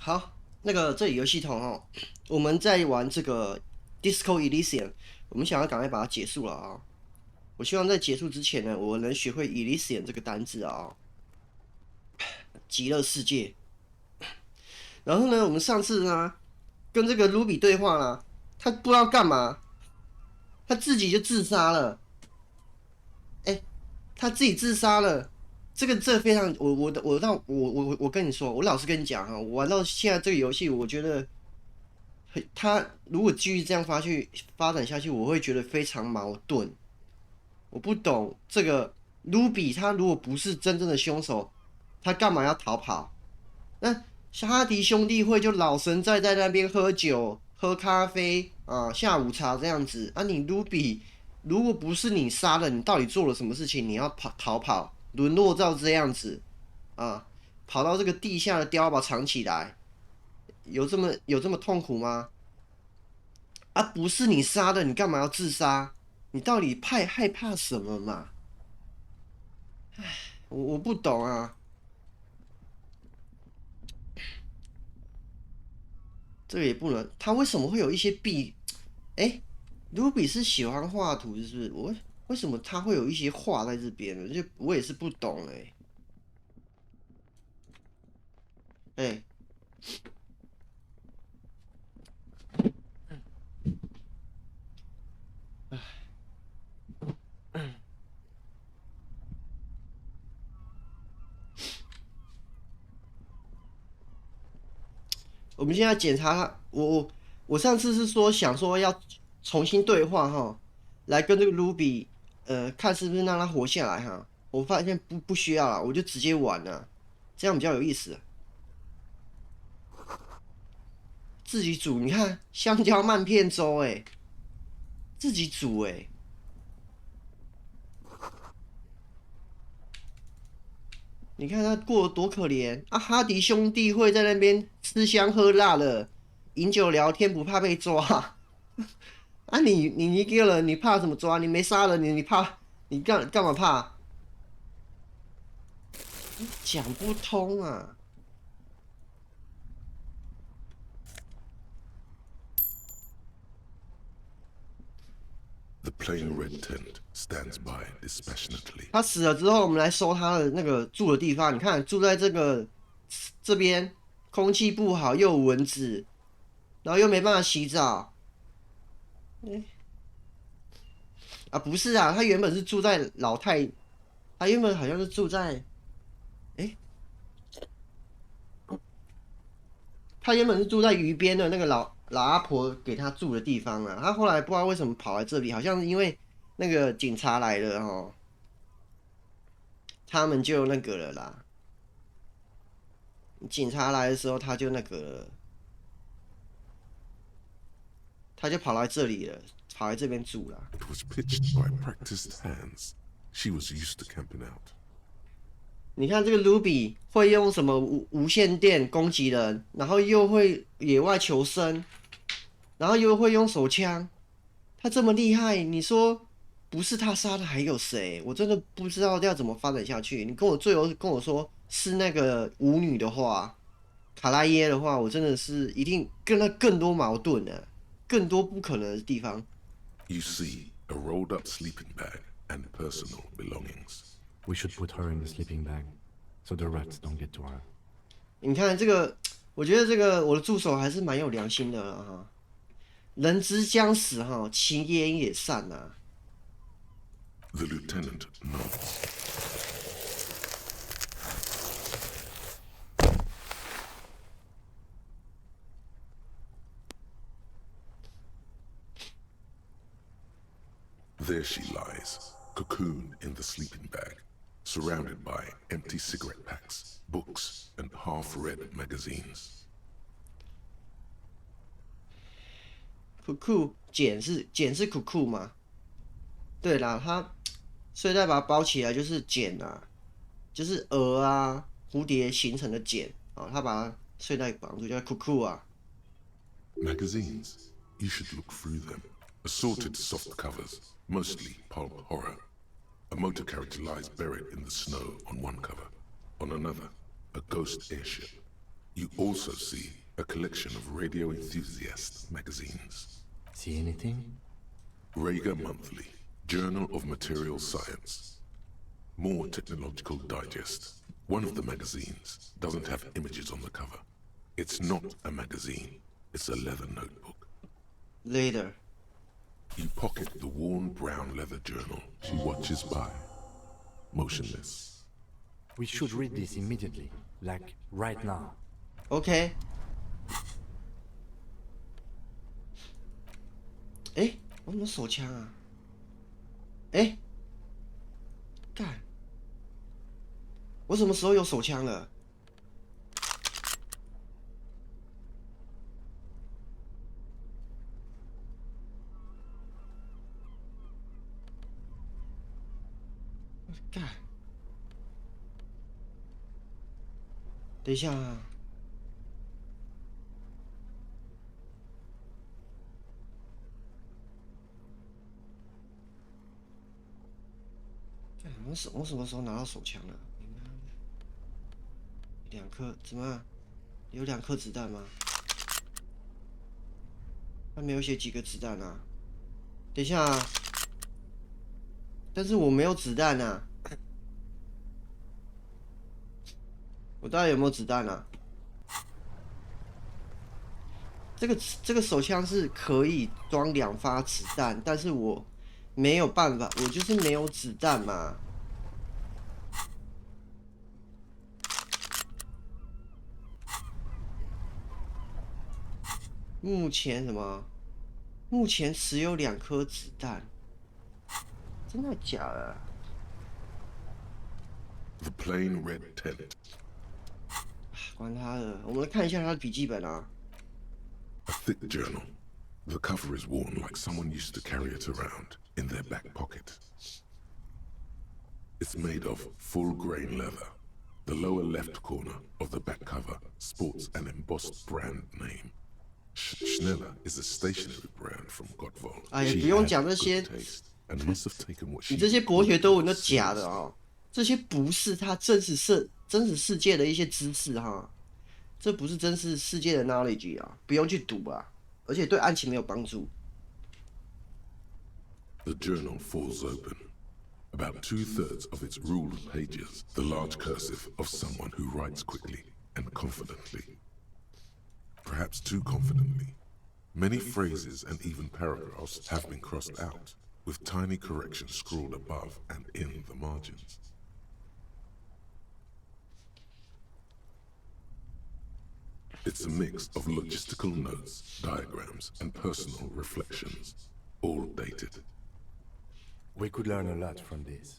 好，那个这里有系统哦，我们在玩这个 Disco Elysium，我们想要赶快把它结束了啊、我希望在结束之前呢，我能学会 Elysium 这个单字啊、极乐世界。然后呢，我们上次呢跟这个 Ruby 对话啦，他不知道干嘛，他自己就自杀了。哎，他自己自杀了，这非常，我跟你说，我老实跟你讲哈，我玩到现在这个游戏，我觉得他如果继续这样发展下去，我会觉得非常矛盾。我不懂这个卢比，他如果不是真正的凶手，他干嘛要逃跑？那哈迪兄弟会就老神在那边喝酒、喝咖啡啊、下午茶这样子啊。你卢比，如果不是你杀的，你到底做了什么事情？你要逃跑，沦落到这样子啊，跑到这个地下的碉堡藏起来，有这么痛苦吗？啊，不是你杀的，你干嘛要自杀？你到底害怕什么嘛？我不懂啊，这个也不能，他为什么会有一些弊？哎，卢比是喜欢画图，是不是？为什么他会有一些画在这边呢？就我也是不懂哎，我们现在检查他，我上次是想说要重新对话哈，来跟这个卢比看是不是让他活下来哈。我发现不需要了，我就直接玩了，这样比较有意思。自己煮，你看香蕉麦片粥自己煮你看他过得多可怜啊！哈迪兄弟会在那边吃香喝辣的，饮酒聊天，不怕被抓啊你一个人，你怕什么抓？你没杀人，你怕？你干嘛怕？讲不通啊！The plain red tent stands by dispassionately. 他死了之后，我们来搜他的那个住的地方。你看，住在这边，空气不好，又有蚊子，然后又没办法洗澡。啊，不是啊，他原本是住在他原本好像是住在，哎、他原本是住在鱼边的那个老阿婆给他住的地方啊。他后来不知道为什么跑来这里，好像是因为那个警察来了哦，他们就那个了啦。警察来的时候，他就那个了，他就跑来这里了，跑来这边住了。It was pitched by practiced hands. She was used to camping out. 你看这个 Ruby 会用什么无线电攻击人，然后又会野外求生，然后又会用手枪，他这么厉害，你说不是他杀的还有谁？我真的不知道要怎么发展下去。你最后跟我说是那个舞女的话，卡拉耶的话，我真的是一定跟他更多矛盾呢，更多不可能的地方。You see a rolled up sleeping bag and personal belongings. We should put her in the sleeping bag, so the rats don't get to her. 你看这个，我觉得这个我的助手还是蛮有良心的了哈。人之将死哈，其言也善呐。The lieutenant nods. There she lies, cocooned in the sleeping bag, surrounded by empty cigarette packs, books, and half-read magazines. 酷酷茧是酷酷吗？对啦，它睡袋把它包起来就是茧啊，就是蛾啊、蝴蝶形成的茧啊，它把它睡袋绑住叫酷酷啊。Magazines. You should look through them. Assorted soft covers, mostly pulp horror. A motor character lies buried in the snow on one cover. On another, a ghost airship. You also see a collection of radio enthusiast magazines. See anything? Rager Monthly, Journal of Material Science. More Technological Digest. One of the magazines doesn't have images on the cover. It's not a magazine, it's a leather notebook. Later. You pocket the worn brown leather journal. She watches by, motionless. We should read this immediately, like right now. OK。哎，我怎么手枪啊？哎，干！我什么时候有手枪了？干！等一下啊！干！我什么时候拿到手枪了？2颗？怎么样？有2颗子弹吗？他没有写几个子弹啊？等一下啊！但是我没有子弹啊！我到底有没有子弹啊？这个手枪是可以装2发子弹，但是我没有办法，我就是没有子弹嘛。目前什么？目前持有2颗子弹，真的假的？ The plain red tent. 管他的，我们来看一下他的笔记本啊。A thick journal. The cover is worn like someone used to carry it around in their back pocket. It's made of full-grain leather. The lower left corner of the back cover sports an embossed brand name. Schneller is a stationery brand from Gottwald. 哎呀，不用讲这些， And must have taken what she 你这些博学多闻都假的哦，这些不是他真实世界的一些知识哈，这不是真实世界的 knowledge 啊，不用去读啊，而且对案情没有帮助。The journal falls open. About 2/3 of its ruled pages, the large cursive of someone who writes quickly and confidently. Perhaps too confidently. Many phrases and even paragraphs have been crossed out, with tiny corrections scrawled above and in the margins. It's a mix of logistical notes, diagrams, and personal reflections, all dated. We could learn a lot from this.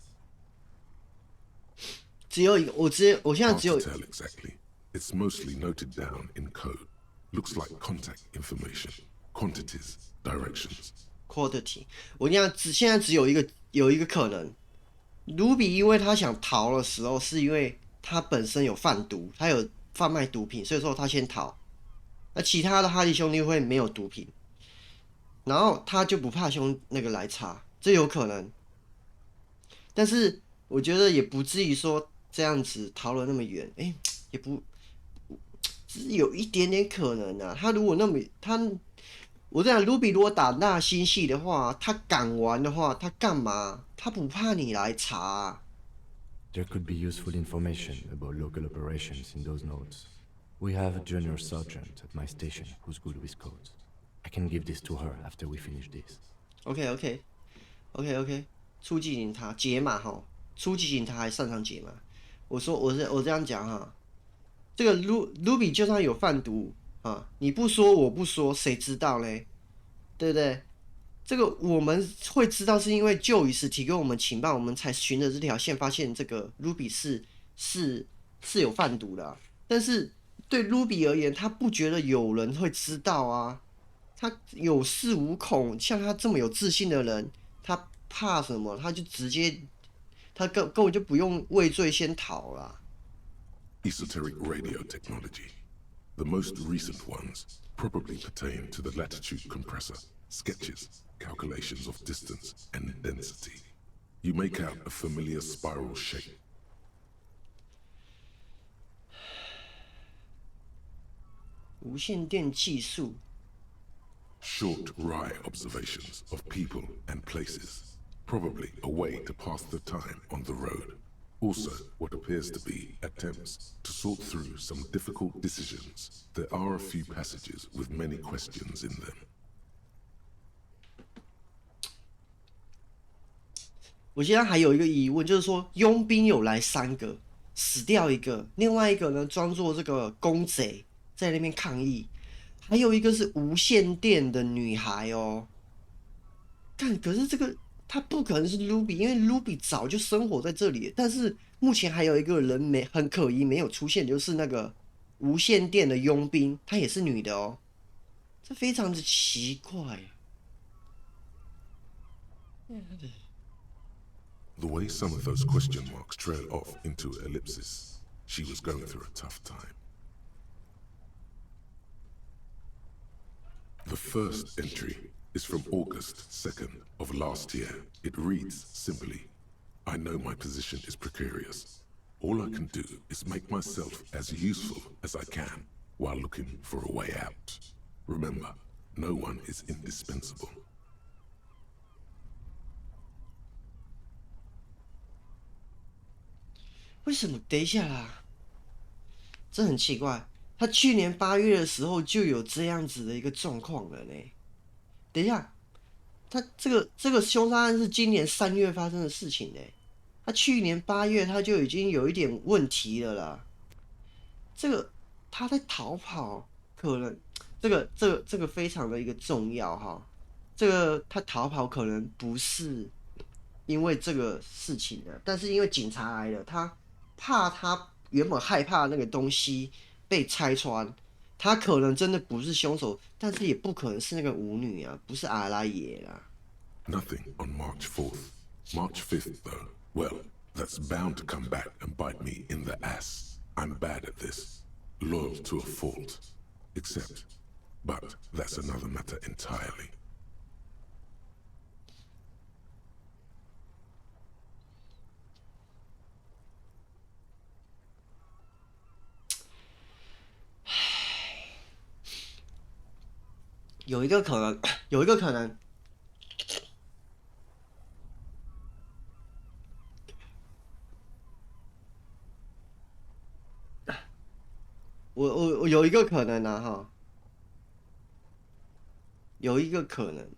只有一个，我现在 Hard 只有 to tell exactly. It's mostly noted down in code. Looks like contact information, quantities, directions. quantity。我现在只有一个可能，卢比因为他想逃的时候，是因为他本身有贩毒，他有贩卖毒品，所以说他先逃。那其他的哈利兄弟会没有毒品，然后他就不怕那个来查，这有可能。但是我觉得也不至于说这样子逃了那么远，也不，只是有一点点可能啊。他如果我这样，卢比如果打大星系的话，他敢玩的话，他干嘛？他不怕你来查啊。There could be useful information about local operations in those notes. We have a junior sergeant at my station who's good with codes. I can give this to her after we finish this. OK，初级警察解码哈，初级警察还擅长解码。我这样讲哈，这个卢比就算有贩毒啊，你不说我不说，谁知道嘞？对不对？这个我们会知道，是因为就医师提供我们情报，我们才循着这条线发现这个卢比是有贩毒的啊。但是对卢比而言，他不觉得有人会知道啊，他有恃无恐。像他这么有自信的人，他怕什么？他就直接，他根本就不用畏罪先逃啦。Esoteric radio technology. The most recent ones probably pertain to the latitude compressor, sketches, calculations of distance and density. You make out a familiar spiral shape. 无线电技术。Short, wry observations of people and places, probably a way to pass the time on the road. Also, what appears to be attempts to sort through some difficult decisions. There are a few passages with many questions in them. 我现在还有一个疑问，就是说佣兵有来3个，死掉1个，另外1个呢装作这个公贼在那边抗议，还有1个是无线电的女孩哦。可是这个她不可能是 Ruby， 因为 Ruby 早就生活在这里，但是目前还有1个人很可疑没有出现，就是那个无线电的佣兵，她也是女的哦，这非常的奇怪。The way some of those question marks trail off into ellipses, she was going through a tough time. The first entry is from August 2nd of last year. It reads simply, I know my position is precarious. All I can do is make myself as useful as I can while looking for a way out. Remember, no one is indispensable. 为什么？等一下啦，这很奇怪。他去年8月的时候就有这样子的一个状况了呢。等一下，他这个凶杀案是今年3月发生的事情呢。他去年8月他就已经有一点问题了啦。这个他在逃跑，可能这个非常的一个重要哈。这个他逃跑可能不是因为这个事情的，但是因为警察来了，他怕他原本害怕那个东西被拆穿，他可能真的不是凶手，但是也不可能是那个舞女啊，不是阿拉耶啦。Nothing on March 4th. March 5th, though, well, that's bound to come back and bite me in the ass. I'm bad at this. Loyal to a fault. Except, but that's another matter entirely. 有一个可能，有一个可能，我有一个可能啊哈，有一个可能，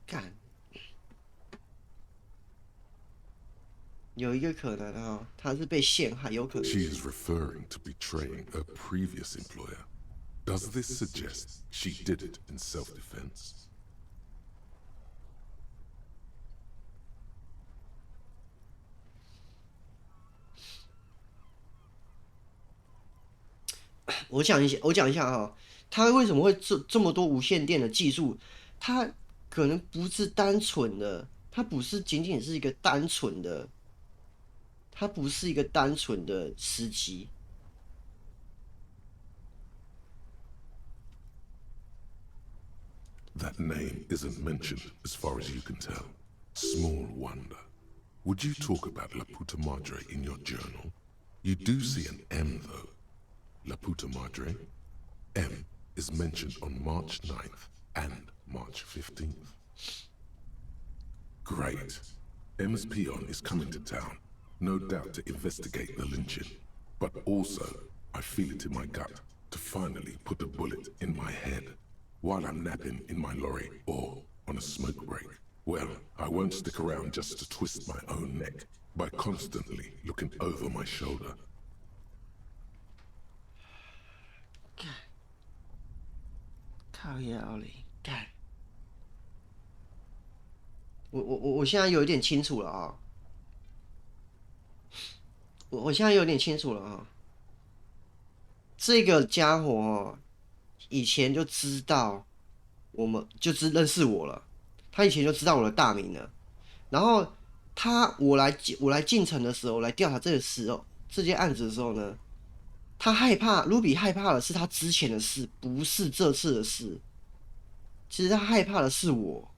干，有一个可能啊，他是被陷害，有可能。 She is referring to betraying her previous employer. Does this suggest she did it in self-defense? 我讲一下哈，他为什么会这么多无线电的技术？他可能不是单纯的，他不是仅仅是一个单纯的，他不是一个单纯的司机。That name isn't mentioned as far as you can tell. Small wonder. Would you talk about La Puta Madre in your journal? You do see an M, though. La Puta Madre. M is mentioned on March 9th and March 15th. Great. M's peon is coming to town, no doubt to investigate the lynching. But also, I feel it in my gut to finally put a bullet in my head while I'm napping in my lorry or on a smoke break. Well, I won't stick around just to twist my own neck by constantly looking over my shoulder. 靠腰嘞，干！我现在有一点清楚了啊、我现在有点清楚了啊、这个家伙哦，以前就知道认识我了，他以前就知道我的大名了。然后我来进城的时候，来调查这件案子的时候呢，他害怕，Ruby 害怕的是他之前的事，不是这次的事。其实他害怕的是我。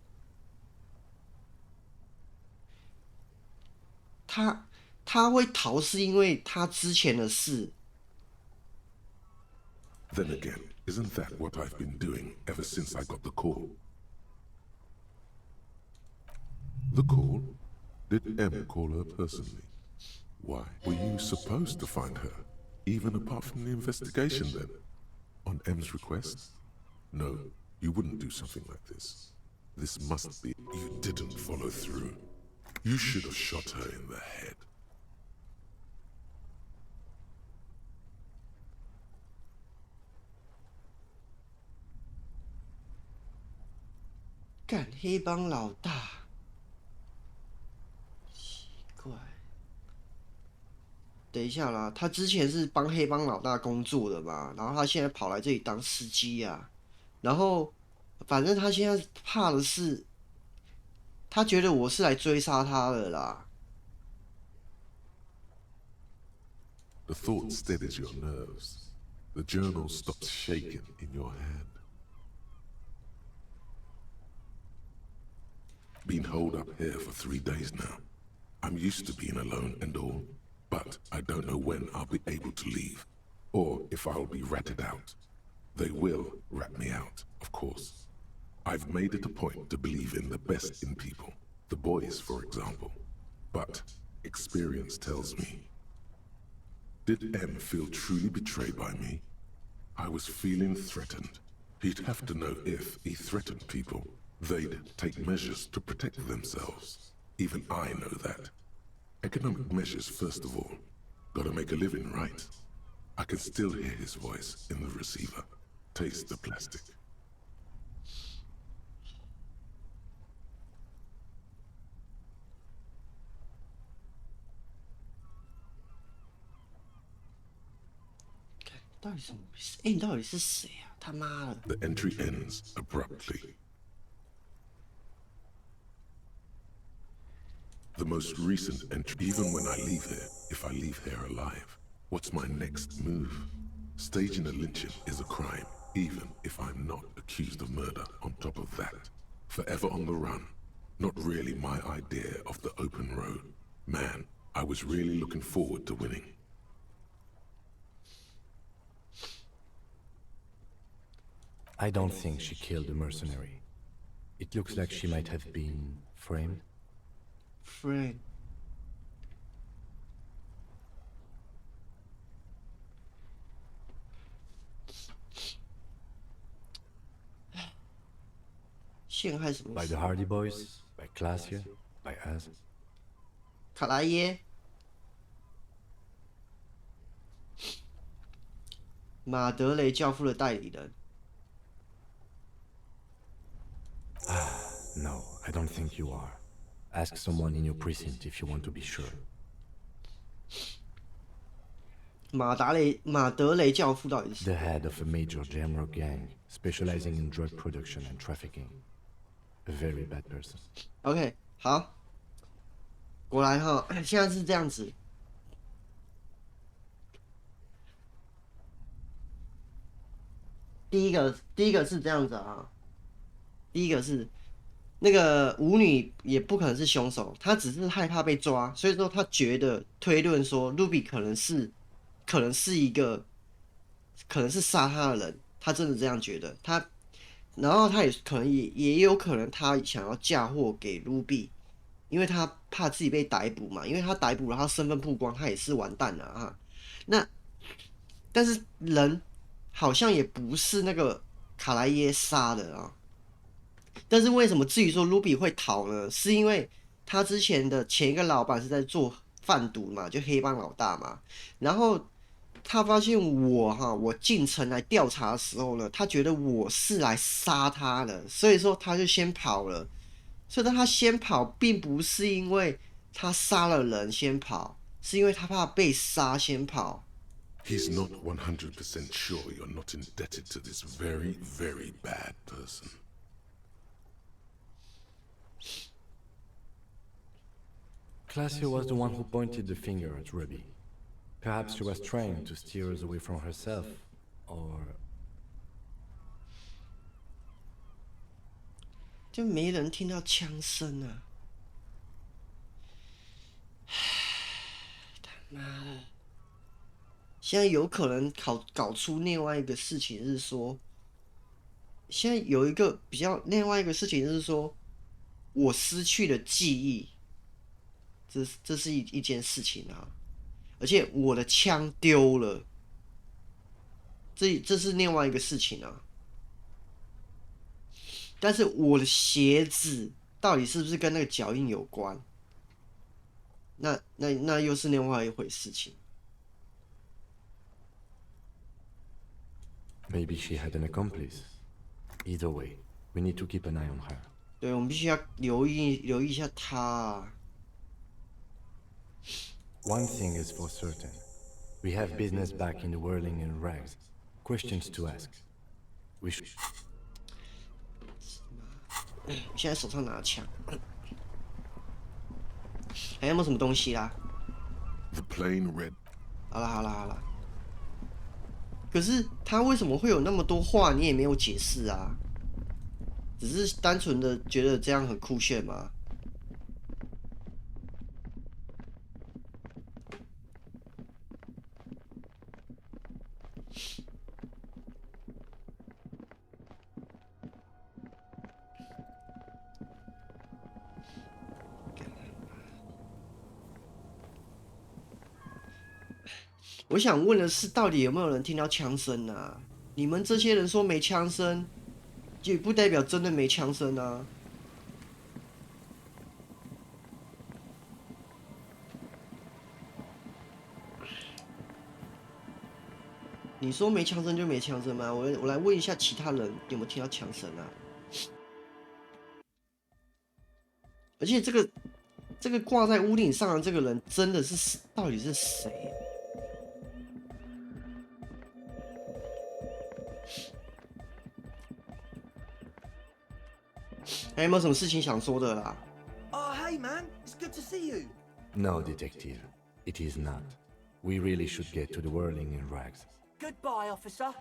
他会逃是因为他之前的事， Then again, isn't that what I've been doing ever since I got the call? The call? Did M call her personally? Why? Were you supposed to find her? Even apart from the investigation then? On M's request? No, you wouldn't do something like this. This must be... You didn't follow through. You should have shot her in the head. 干黑帮老大，奇怪。等一下啦，他之前是帮黑帮老大工作的嘛，然后他现在跑来这里当司机呀、然后反正他现在怕的是，他觉得我是来追杀他的啦。The thought steadies your nerves. The journal stops shaking in your hand. Been holed up here for 3 days now. I'm used to being alone and all, but I don't know when I'll be able to leave, or if I'll be ratted out. They will rat me out, of course. I've made it a point to believe in the best in people, the boys, for example. But experience tells me. Did M feel truly betrayed by me? I was feeling threatened. He'd have to know if he threatened people, they'd take measures to protect themselves. Even I know that. Economic measures, first of all. Gotta make a living, right? I can still hear his voice in the receiver. Taste the plastic. 到底什么回事？你到底是谁啊？他妈的！ The entry ends abruptly. The most recent entry, even when I leave here, if I leave here alive, what's my next move? Staging a lynching is a crime, even if I'm not accused of murder on top of that. Forever on the run. Not really my idea of the open road. Man, I was really looking forward to winning. I don't think she killed the mercenary. It looks like she might have been framed. Friend，陷害什么 By 意思 the Hardy Boys, by Clasia, by us. 卡拉耶，马德雷教父的代理人。 No, I don't think you are. Ask someone in your precinct if you want to be sure. 马德雷教父到底是 The head of a major Jamrock gang, specializing in drug production and trafficking. A very bad person. OK， 好，果然哈，现在是这样子。第一个是这样子啊，第一个是那个舞女也不可能是凶手，她只是害怕被抓，所以说她觉得推论说 Ruby 可能是一个可能是杀她的人，她真的这样觉得。然后她也可能也有可能她想要嫁祸给 Ruby， 因为她怕自己被逮捕嘛，因为她逮捕了，她身份曝光，她也是完蛋了啊。那但是人好像也不是那个卡莱耶杀的啊。但是为什么至于说 Ruby 会逃呢？是因为他之前的前一个老板是在做贩毒嘛，就黑帮老大嘛。然后他发现我进城来调查的时候呢，他觉得我是来杀他的，所以说他就先跑了。所以他先跑，并不是因为他杀了人先跑，是因为他怕被杀先跑。 He's not 100% sure you're not indebted to this very, very bad person. Clasia was the one who pointed the finger at Ruby. Perhaps she was trying to steer us away from herself, or... 就没人听到枪声啊！他妈的！现在有可能搞出另外一个事情是说，现在有一个另外一个事情是说，我失去了记忆，这是一件事情啊，而且我的枪丢了，这是另外一个事情啊。但是我的鞋子到底是不是跟那个脚印有关？那又是另外一回事情。Maybe she had an accomplice. Either way, we need to keep an eye on her. 对，我们必须要留意一下她啊。One thing is for certain. We have business back in the whirling in rags. Questions to ask. We should. 我现在手上拿枪，还有没有什么东西啦？ The plain red. 好了。可是他为什么会有那么多话，你也没有解释啊？只是单纯的觉得这样很酷炫吗？我想问的是，到底有没有人听到枪声啊？你们这些人说没枪声，也不代表真的没枪声啊。你说没枪声就没枪声吗？我来问一下其他人有没有听到枪声啊？而且这个挂在屋顶上的这个人真的是到底是谁？还有没有什么事情想说的啦？ Oh, hey, man. It's good to see you. No, detective. It is not. We really should get to the whirling in rags. Goodbye, officer.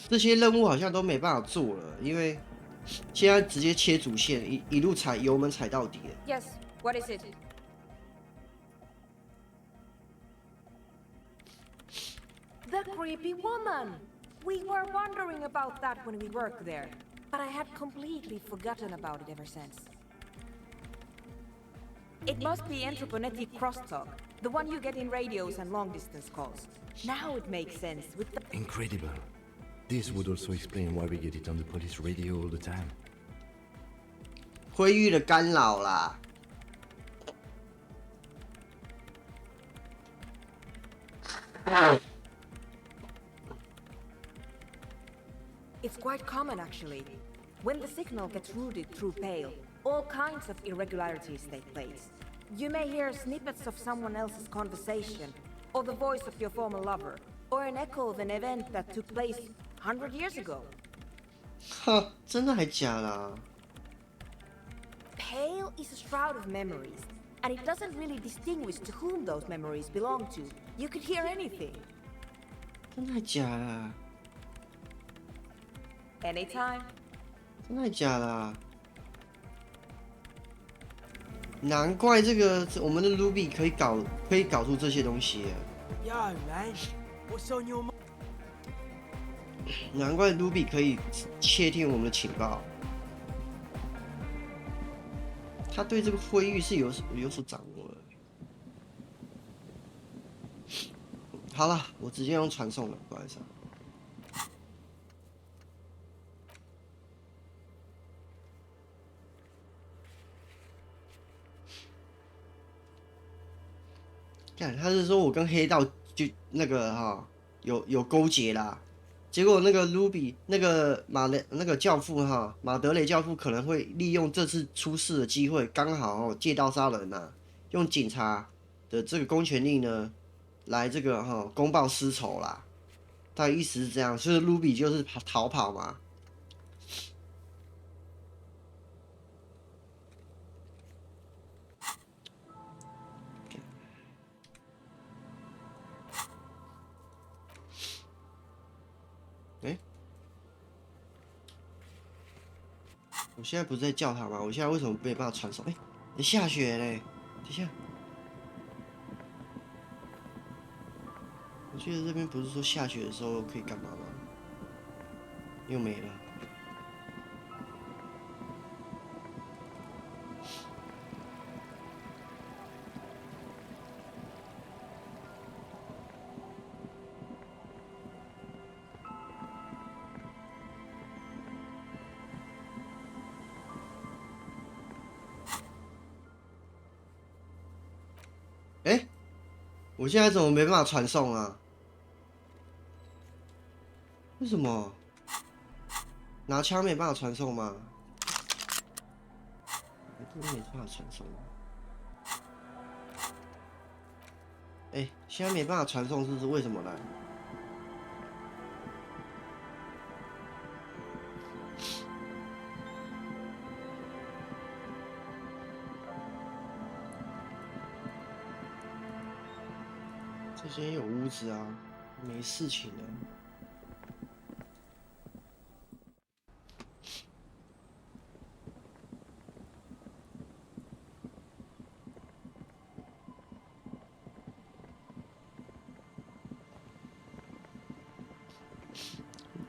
这些任务好像都没办法做了，因为现在直接切主线，一路踩油门踩到底了。 Yes, what is it? The creepy woman! We were wondering about that when we worked there, but I had completely forgotten about it ever since. It must be anthroponetic crosstalk, the one you get in radios and long-distance calls. Now it makes sense with the... Incredible. This would also explain why we get it on the police radio all the time. 灰域的干扰啦。 It's quite common, actually. When the signal gets routed through Pale, all kinds of irregularities take place. You may hear snippets of someone else's conversation, or the voice of your former lover, or an echo of an event that took place 100 years ago. 哈，真的还假的啊？ Pale is a shroud of memories, and it doesn't really distinguish to whom those memories belong to. You could hear anything. 真的还假的啊？ Anytime. 真的还假的啊？难怪这个我们的 Ruby 可以搞出这些东西耶。 Yo, man. What's on your mind? 难怪 Ruby 可以窃听我们的情报。他对这个灰域是有所掌握的。好了，我直接用传送了，不好意思啊。 看，他是说我跟黑道就那个哈有勾结啦，结果那个 Ruby 那个教父哈马德雷教父可能会利用这次出事的机会，刚好借刀杀人呐、用警察的这个公权力呢来这个公报私仇啦，大概意思是这样，所以 Ruby 就是逃跑嘛。 我现在不是在叫他吗？我现在为什么没办法传送？你下雪嘞？等一下，我记得这边不是说下雪的时候可以干嘛吗？又没了。哎，我现在怎么没办法传送啊？为什么？拿枪没办法传送吗？这边没办法传送。哎，现在没办法传送，这是为什么呢？这些有屋子啊，没事情的。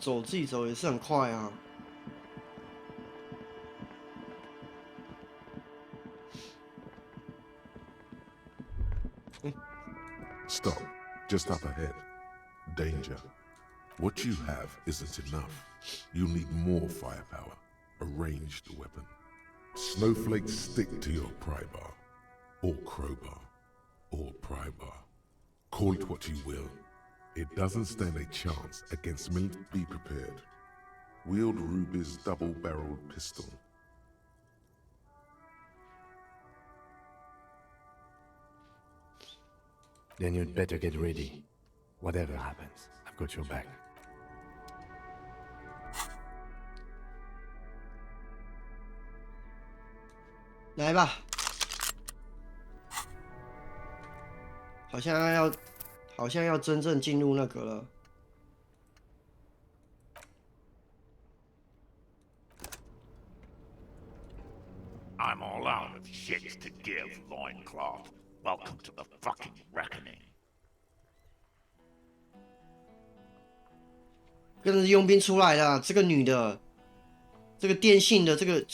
走自己走也是很快啊。Stop. Just up ahead. Danger. What you have isn't enough. You'll need more firepower. A ranged weapon. Snowflakes stick to your pry bar. Or crowbar. Or pry bar. Call it what you will. It doesn't stand a chance against Mint. Be prepared. Wield Ruby's double-barreled pistol. Then you'd better get ready. Whatever happens, I've got your back. 来吧，好像要真正进入那个了。I'm all out of shits to give, loincloth. Welcome to the fucking reckoning. 跟着佣兵出来了，这个女的，这个电信的，这个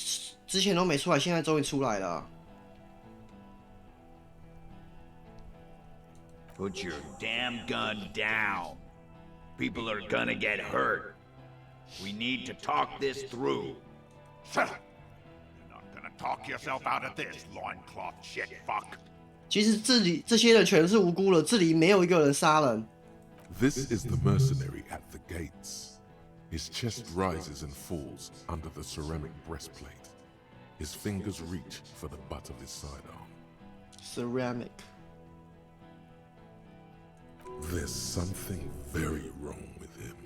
之前都没出来，现在终于出来了。Put your damn gun down. People are gonna get hurt. We need to talk this through. Shut up. You're not gonna talk yourself out of this, loincloth shit fuck. 其实这些人全是无辜的，这里没有一个人杀人。This is the mercenary at the gates. His chest rises and falls under the ceramic breastplate. His fingers reach for the butt of his sidearm. Ceramic. There's something very wrong with him.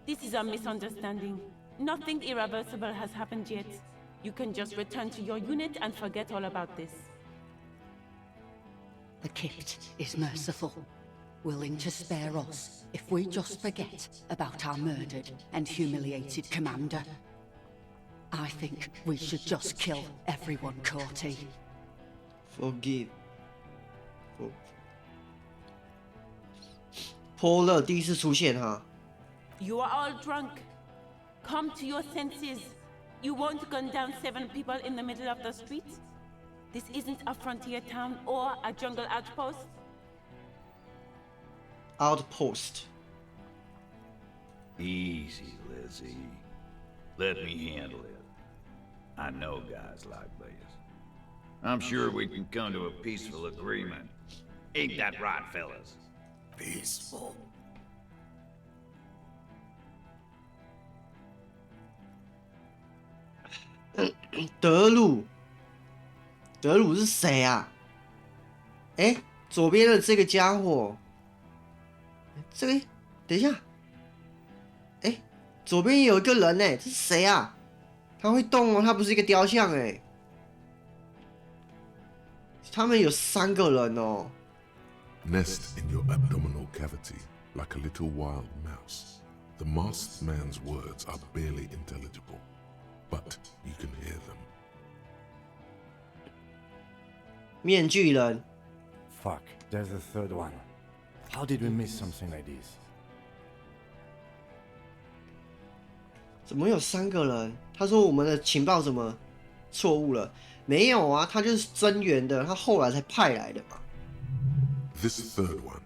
This is a misunderstanding. Nothing irreversible has happened yet. You can just return to your unit and forget all about this. The Kipt is merciful, willing to spare us if we just forget about our murdered and humiliated commander. I think we should just kill everyone, Courty. Forgive. 波勒第一次出现哈。You are all drunk. Come to your senses. You won't gun down 7 people in the middle of the street? This isn't a frontier town or a jungle outpost. Outpost. Easy, Lizzie. Let me handle it. I know guys like this. I'm sure we can come to a peaceful agreement. Ain't that right, fellas? Peaceful. 德鲁是谁啊？哎，左边的这个家伙，这个等一下，哎，左边有一个人呢，这是谁啊？他会动哦，他不是一个雕像哎。他们有3个人哦。Nest in your abdominal cavity like a little wild mouse. The masked man's words are barely intelligible. but you can hear them. 面具人， Fuck, there's a third one. How did we miss something like this? 怎么有3个人？他说我们的情报怎么错误了？没有啊，他就是增援的，他后来才派来的嘛。This third one,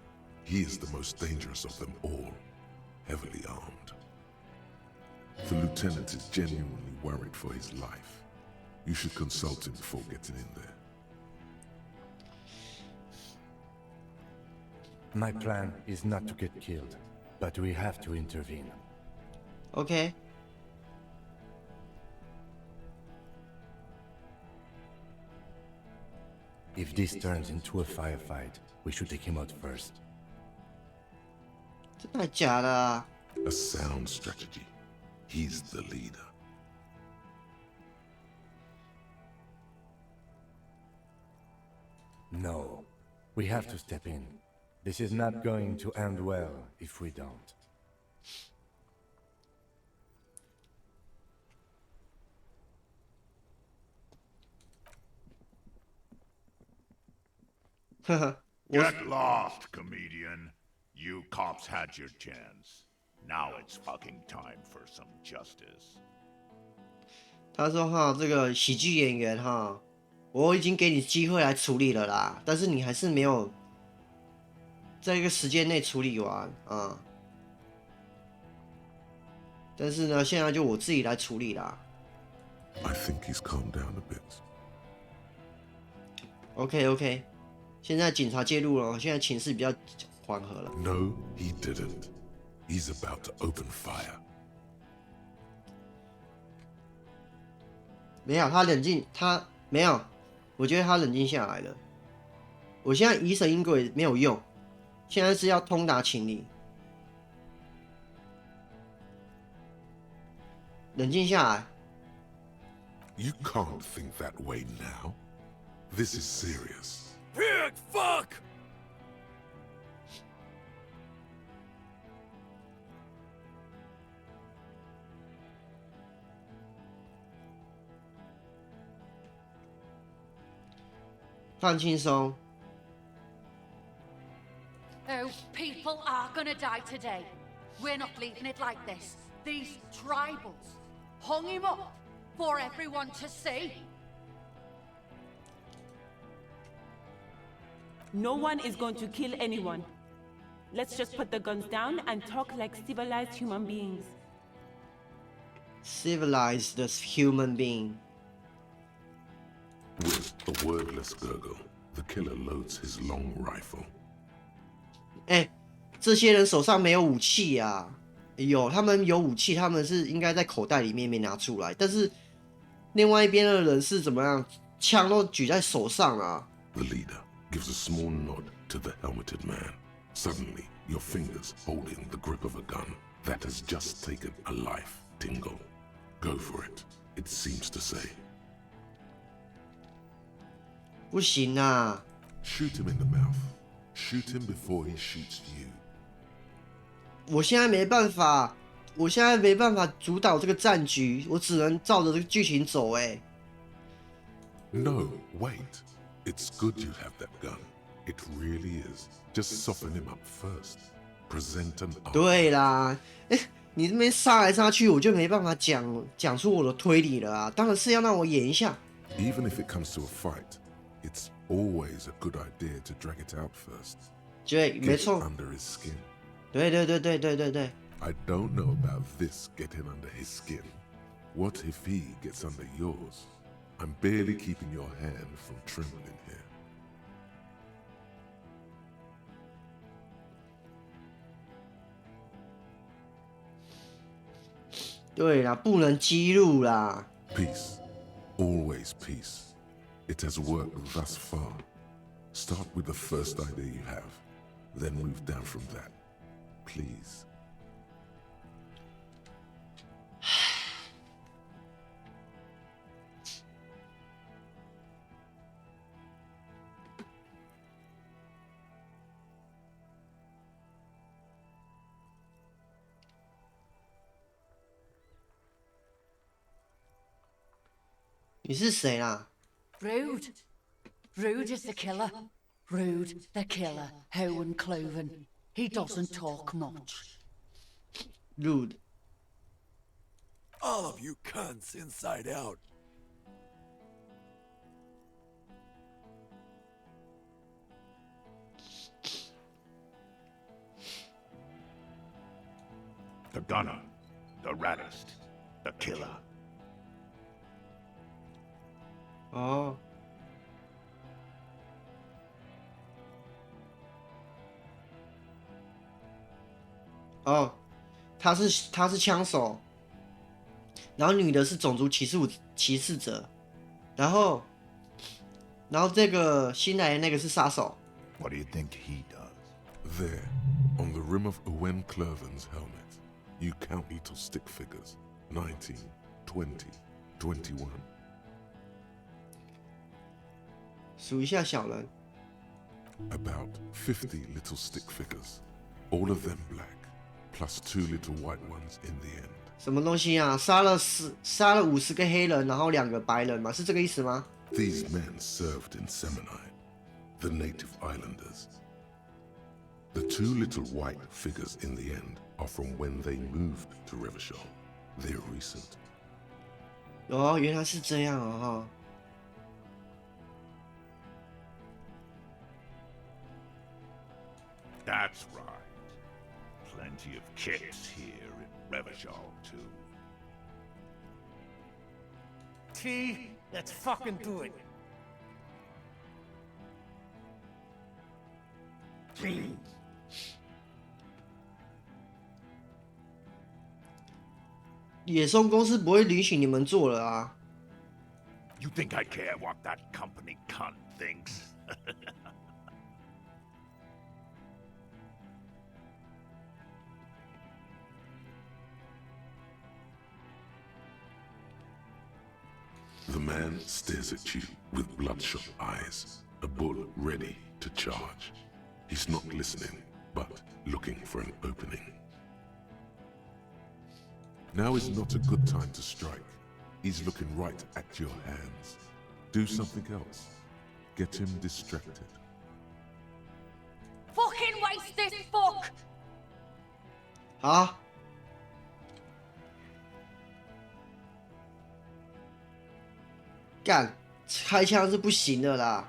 he is the most dangerous of them all, heavily armed. The lieutenant is genuinely worried for his life. You should consult him before getting in there. My plan is not to get killed, but we have to intervene. OK， If this turns into a firefight, we should take him out first. 真的假的啊？ A sound strategy. He's the leader. No, we have to step in. This is not going to end well if we don't. 呵呵， Get lost, comedian. You cops had your chance. Now it's fucking time for some justice. 他说哈，这个喜剧演员哈，我已经给你机会来处理了啦，但是你还是没有在一个时间内处理完啊。但是呢，现在就我自己来处理啦。 I think he's calmed down a bit. OK， 现在警察介入了，现在情势比较缓和了。 No, he didn't. He's about to open fire. 没有，他冷静，他没有，我觉得他冷静下来了。我现在疑神疑鬼没有用，现在是要通达情理。冷静下来。 You can't think that way now. This is serious. Pig fuck! 放轻松。 Oh, people are gonna die today. We're not leaving it like this. These tribals hung him up for everyone to see. No one is going to kill anyone. Let's just put the guns down and talk like civilized human beings. Civilized human being. With a wordless gurgle, the killer loads his long rifle. 哎，这些人手上没有武器啊。有，他们有武器，他们是应该在口袋里面没拿出来。但是另外一边的人是怎么样？枪都举在手上啊。 The leader gives a small nod to the helmeted man. Suddenly, your fingers holding the grip of a gun that has just taken a life tingle. Go for it, it seems to say. 不行啊！ Shoot him in the mouth. Shoot him before he shoots you. 我现在没办法，我现在没办法主导这个战局，我只能照着这个剧情走。哎， No, wait. It's good you have that gun. It really is. Just soften him up first. Present an arm. 对啦，哎，你这边杀来杀去，我就没办法讲出我的推理了啊！当然是要让我演一下。 Even if it comes to a fight, it's always a good idea to drag it out first. 对，没 Get 错， under his skin. 对。 I don't know about this getting under his skin. What if he gets under yours? I'm barely keeping your hand from trembling here. 对啦，不能激怒啦。 Peace. Always peace. It has worked thus far. Start with the first idea you have, then move down from that. Please. 你是谁啦？ Rude. Rude is the killer. Rude, the killer. Howen Cloven. He doesn't talk much. Rude. All of you cunts inside out. The gunner, the rattist, the killer. 哦。哦，他是枪手，然后女的是种族歧视者，然后这个新来的那个是杀手。 What do you think he does? There, on the rim of Owen Clerven's helmet, you count little stick figures. 19, 20, 21. 数一下小人。 About 50 little stick figures, all of them black, plus 2 little white ones in the end. 什么东西啊？杀了50个黑人，然后2个白人吗？是这个意思吗？ These men served in Seminide, the native islanders. The 2 little white figures in the end are from when they moved to Revachol. They're recent. 哦，原来是这样啊！哈。 That's right. Plenty of kicks here in Revachol, too. T, let's fucking do it. 野松公司不会允许你们做了啊！ You think I care what that company cunt thinks? The man stares at you with bloodshot eyes, a bull ready to charge. He's not listening, but looking for an opening. Now is not a good time to strike. He's looking right at your hands. Do something else. Get him distracted. Fucking waste this fuck! 好。干，开枪是不行的啦。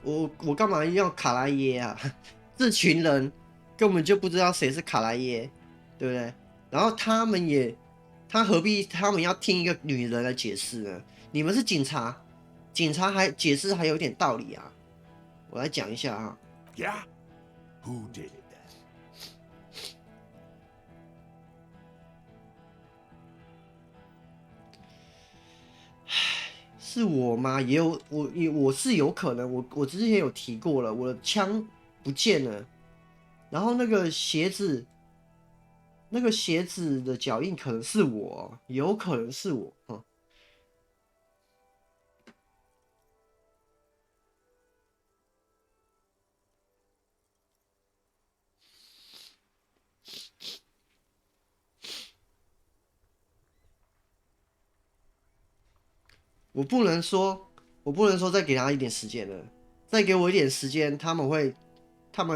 我干嘛要卡拉耶啊？这群人根本就不知道谁是卡拉耶，对不对？然后他们要听一个女人来解释呢？你们是警察，警察还解释还有点道理啊。我来讲一下啊。Yeah? Who did that? 是我吗？也有我是有可能，我之前有提过了，我的枪不见了，然后那个鞋子的脚印可能是我，有可能是我，嗯。我不能说再给他一点时间了，再给我一点时间，他们会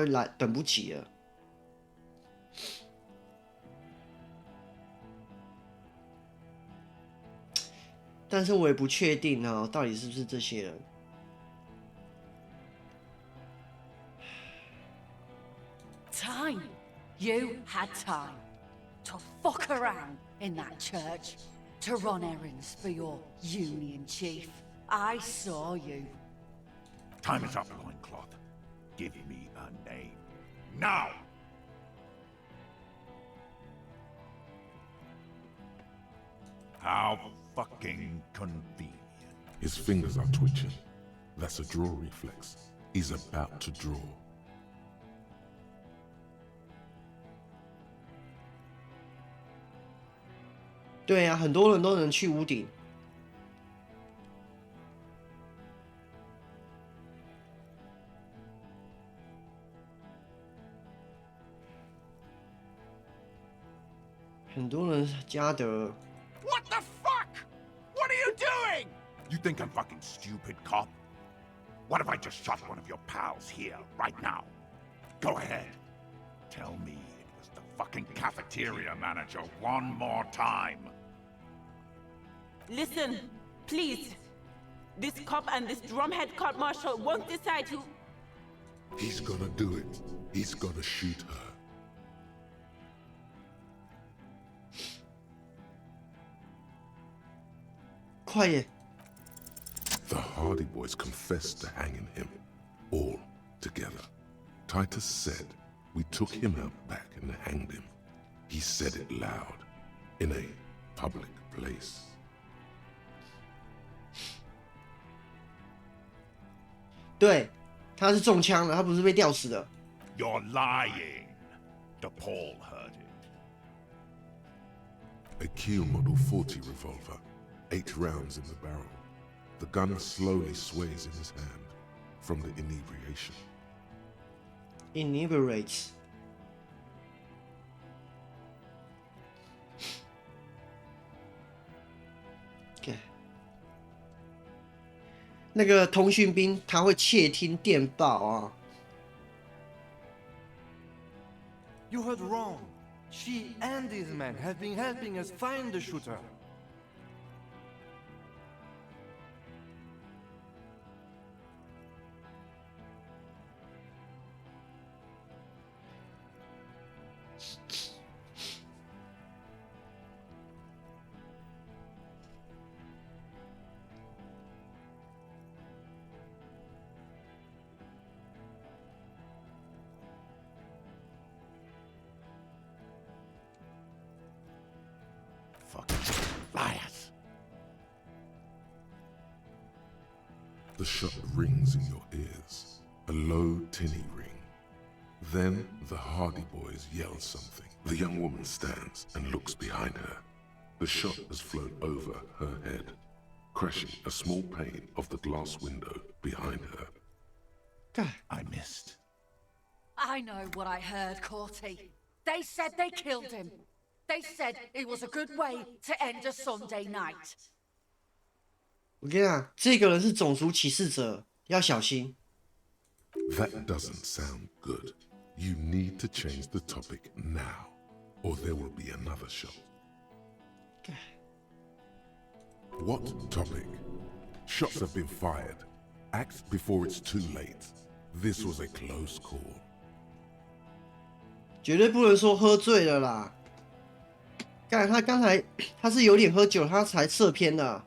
来等不及了。但是我也不确定啊，到底是不是这些人。Time. You had time to fuck around in that church, to run errands for your union chief. I saw you. Time is up, Loincloth. Give me a name. Now! How fucking convenient. His fingers are twitching. That's a draw reflex. He's about to draw. 对啊，很多人都能去屋顶。很多人家的 What the fuck? What are you doing? You think I'm fucking stupid, cop? What if I just shot one of your pals here, right now? Go ahead. Tell me it was the fucking cafeteria manager one more time. Listen, please. This cop and this drumhead court marshal won't decide who. He's gonna do it. He's gonna shoot her. 快耶！ The Hardy Boys confessed to hanging him, all together. Titus said, we took him out back and hanged him. He said it loud, in a public place. 对，他是中枪了，他不是被吊死的。 You're lying. DePaul heard it. A Kiel Model 40 revolver, 8 rounds in the barrel. The gun slowly sways in his hand from the inebriation. Inebriates. 那个通讯兵他会窃听电报啊。You heard wrong. She and these men have been helping us find the shooter. Fucking liars. The shot rings in your ears, a low, tinny ring. Then the Hardy Boys yell something. The young woman stands and looks behind her. The shot has flown over her head, crashing a small pane of the glass window behind her. God. I missed. I know what I heard, Corty. They said they killed him. They said it was a good way to end a Sunday night. 我跟你讲，这个人是种族歧视者，要小心。 That doesn't sound good. You need to change the topic now, or there will be another shot. What topic? Shots have been fired. Act before it's too late. This was a close call. 绝对不能说喝醉了啦。干，他刚才他是有点喝酒，他才射偏的。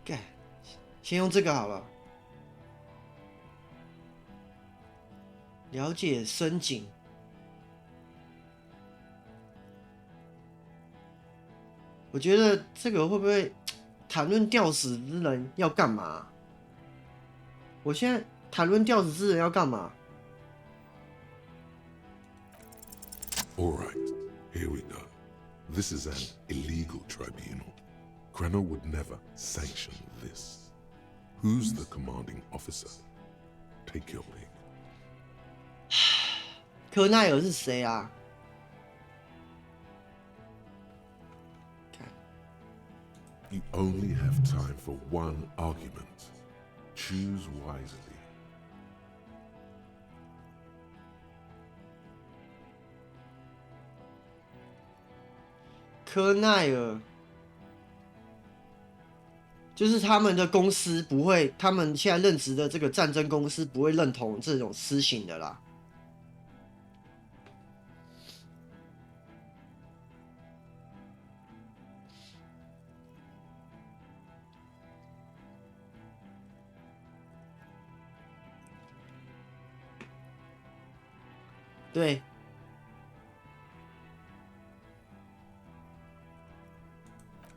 干，先用这个好了。了解深井。我觉得这个会不会谈论吊死之人要干嘛？我现在谈论吊死之人要干嘛？ All right, here we go. This is an illegal tribunal. Krenner would never sanction this. Who's the commanding officer? Take your pick. 科奈尔是谁啊？ You only have time for one argument. Choose wisely. 科奈尔就是他们的公司不会，他们现在任职的这个战争公司不会认同这种私刑的啦。对，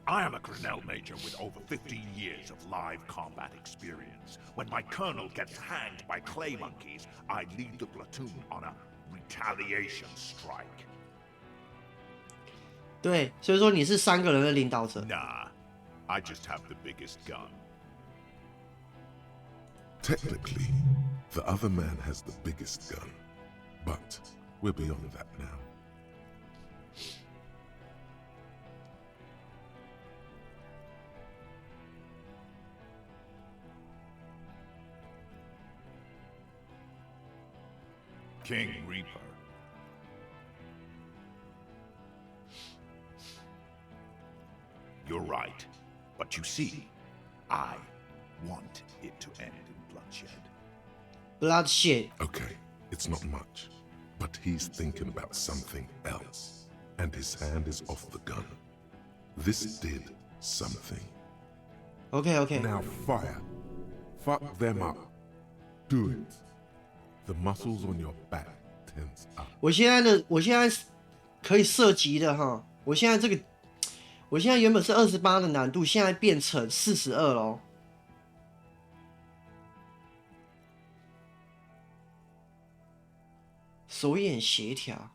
I am a Cornell major with over 15 years of live combat experience. When my colonel gets hanged by clay monkeys, I lead the platoon on a retaliation strike. 对，所以说你是3个人的领导者。Nah, I just have the biggest gun. Technically, the other man has the biggest gun, but we're beyond that now. King Reaper. You're right, but you see, I want it to end in bloodshed. Bloodshed. Okay, it's not much, but he's thinking about something else, and his hand is off the gun. This did something. Okay. Now fire. Fuck them up. Do it. The muscles on your back tense up. 我现在可以射击的哈，我现在原本是28的难度，现在变成42咯。手眼协调。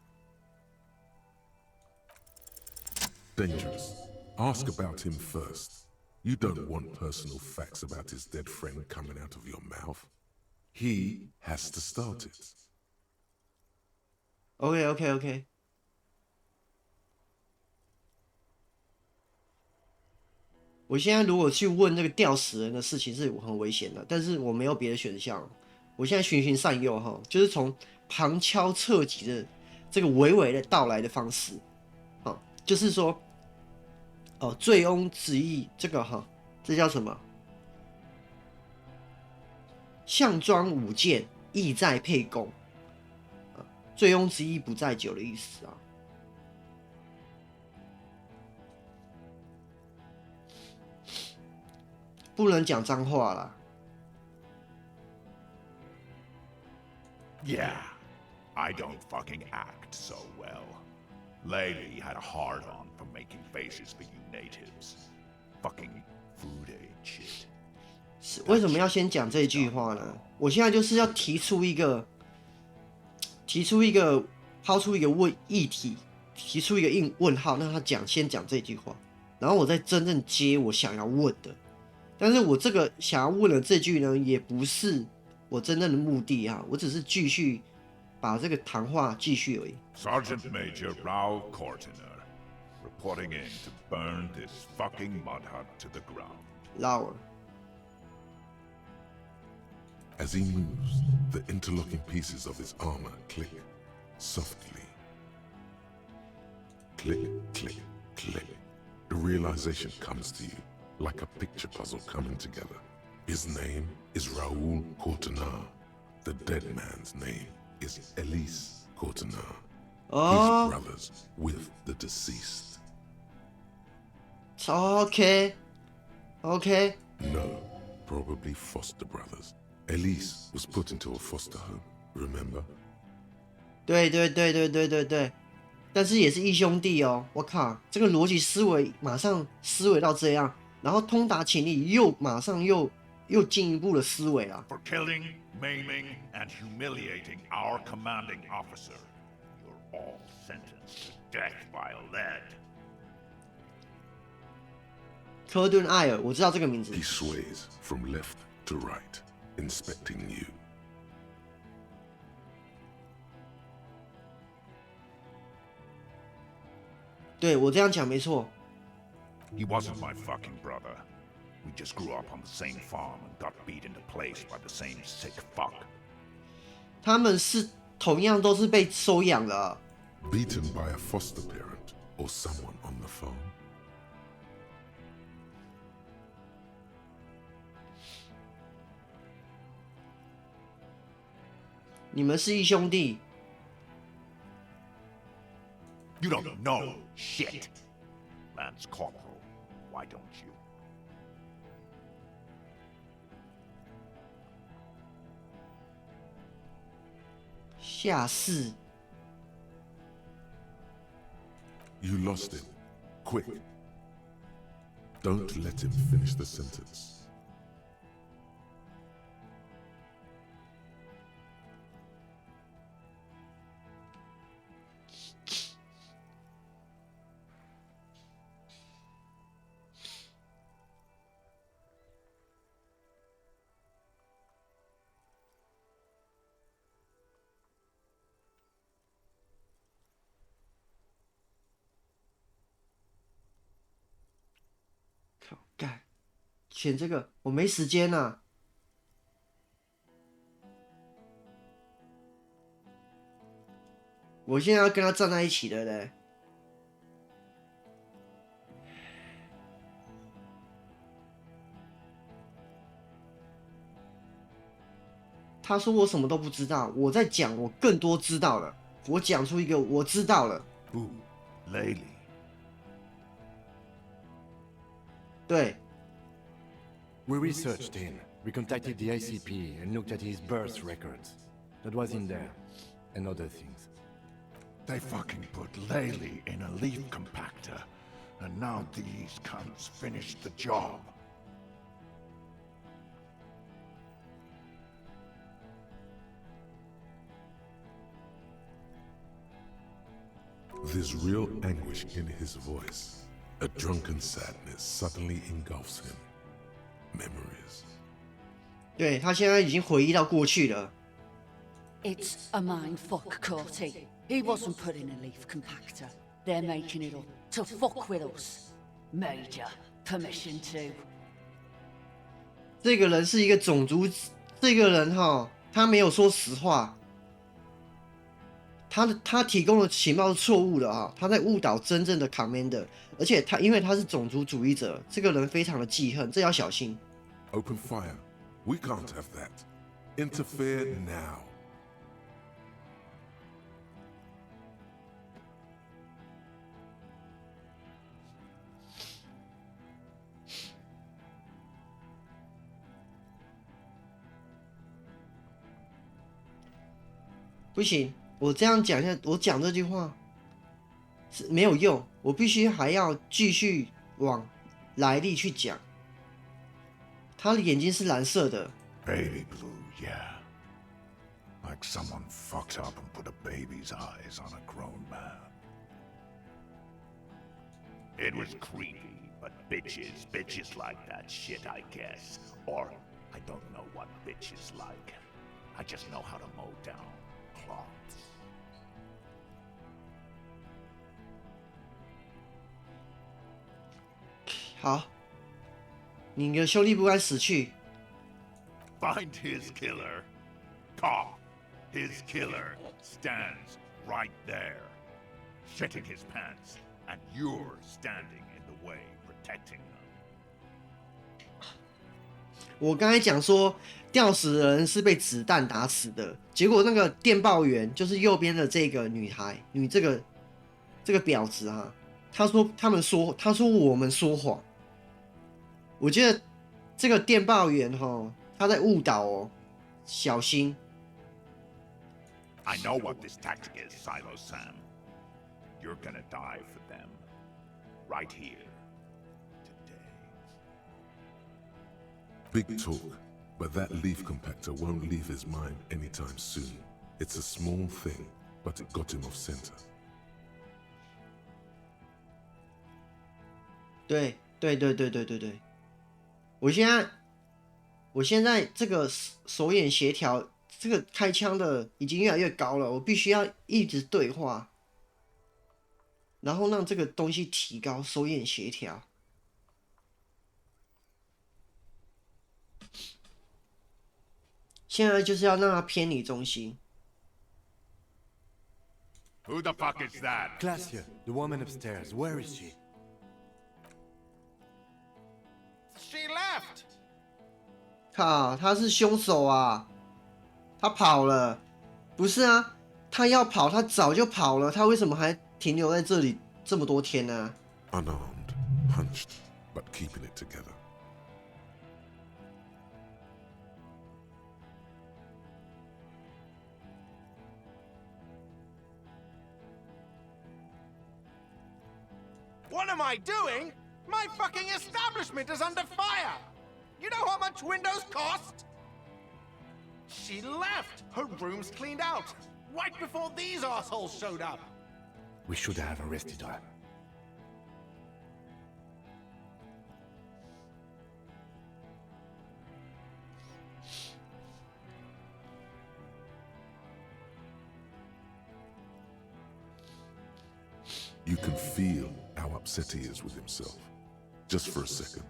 Dangerous. Ask about him first. You don't want personal facts about his dead friend coming out of your mouth. He has to start it. OK。我现在如果去问那个吊死人的事情是很危险的，但是我没有别的选项。我现在循循善诱哈，就是从旁敲侧击的这个娓娓的道来的方式，就是说，醉翁之意这个哈，这叫什么？项庄舞剑，意在沛公。醉翁之意不在酒的意思啊。不能讲脏话啦。Yeah, I don't fucking act so well. Lately had a hard-on for making faces for you natives. Fucking food ain't shit. 为什么要先讲这句话呢？我现在就是要提出一个抛出一个议题，提出一个问号，让他先讲这句话，然后我再真正接我想要问的。但是我这个想要问的这句呢，也不是我真正的目的啊，我只是继续把这个谈话继续而已。Sergeant Major Rao Cortiner, reporting in to burn this fucking mud hut to the ground. Lauer. As he moves, the interlocking pieces of his armor click softly. Click, click, click. The realization comes to you like a picture puzzle coming together. His name is Raoul Courtenard. The dead man's name is Elise Courtenard. He's brothers with the deceased. Okay. No, probably foster brothers. Elise was put into a foster home, remember? 对，但是也是义兄弟哦。我靠，这个逻辑思维马上思维到这样，然后通达情理马上又进一步的思维啦。For killing, maiming, and humiliating our commanding officer, you're all sentenced to death by lead. 科顿·艾尔，我知道这个名字。He sways from left to right, inspecting you. 对，我这样讲没错。He wasn't my fucking brother. We just grew up on the same farm and got beat into place by the same sick fuck. 他们是同样都是被收养的。Beaten by a foster parent or someone on the farm. 你们是义兄弟。You don't know shit. Lance Corporal, why don't you? 下士。You lost him. Quick. Don't let him finish the sentence.靠，干，选这个我没时间啊。我现在要跟他站在一起的嘞。他说我什么都不知道，我在讲我更多知道了。我讲出一个我知道了。Ooh, Laylee. 对。We researched him. We contacted the ICP and looked at his birth records. That was in there. And other things. They fucking put Laylee in a leaf compactor, and now these cunts finished the job. There's real anguish in his voice. A drunken sadness suddenly engulfs him. Memories. 对，他现在已经回忆到过去了。It's a mindfuck, Corty. He wasn't put in a leaf compactor. They're making it up to fuck with us. Major, permission to. 这个人是一个种族，这个人哈，他没有说实话，他提供的情报是错误的啊，他在误导真正的 commander， 而且因为他是种族主义者，这个人非常的记恨，这要小心。Open fire. We can't have that. Interfere now. 不行，我这样讲一下，我讲这句话是没有用，我必须还要继续往来历去讲。他的眼睛是蓝色的。Baby blue, yeah. Like someone fucked up and put a baby's eyes on a grown man. It was creepy, but bitches like that shit, I guess. Or, I don't know what bitches like. I just know how to mow down cloths. 好，你的兄弟不该死去。Find his killer. Talk. His killer stands right there, shitting his pants, and you're standing in the way, protecting them. 我刚才讲说，吊死的人是被子弹打死的，结果那个电报员就是右边的这个女孩，这个婊子啊，他说我们说谎。我觉得这个电报员他在误导哦，小心。I know what this tactic is, Silo Sam. You're gonna die for them. Right here. Today. Big talk, but that leaf compactor won't leave his mind anytime soon. It's a small thing, but it got him off center. 对。我现在这个手眼协调，这个开枪的已经越来越高了，我必须要一直对话，然后让这个东西提高手眼协调。现在就是要让它偏离中心。Who the fuck is that? Glacia, the woman upstairs. Where is she? She left! 靠，他是凶手啊！他跑了，不是啊？他要跑，他早就跑了，他为什么还停留在这里这么多天呢Unarmed, hunched, but keeping it together. What am I doing? My fucking establishment is under fire! You know how much windows cost? She left! Her room's cleaned out! Right before these assholes showed up! We should have arrested her. You can feel how upset he is with himself. Just for a second.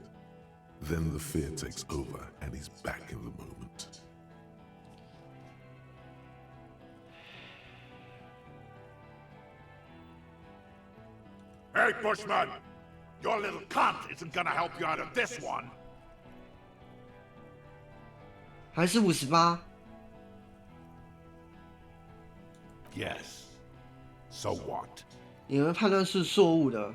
Then the fear takes over and he's back in the moment. Hey, Bushman! Your little cunt isn't gonna help you out of this one! 还是58？ Yes. So what? 你们判断是错误的。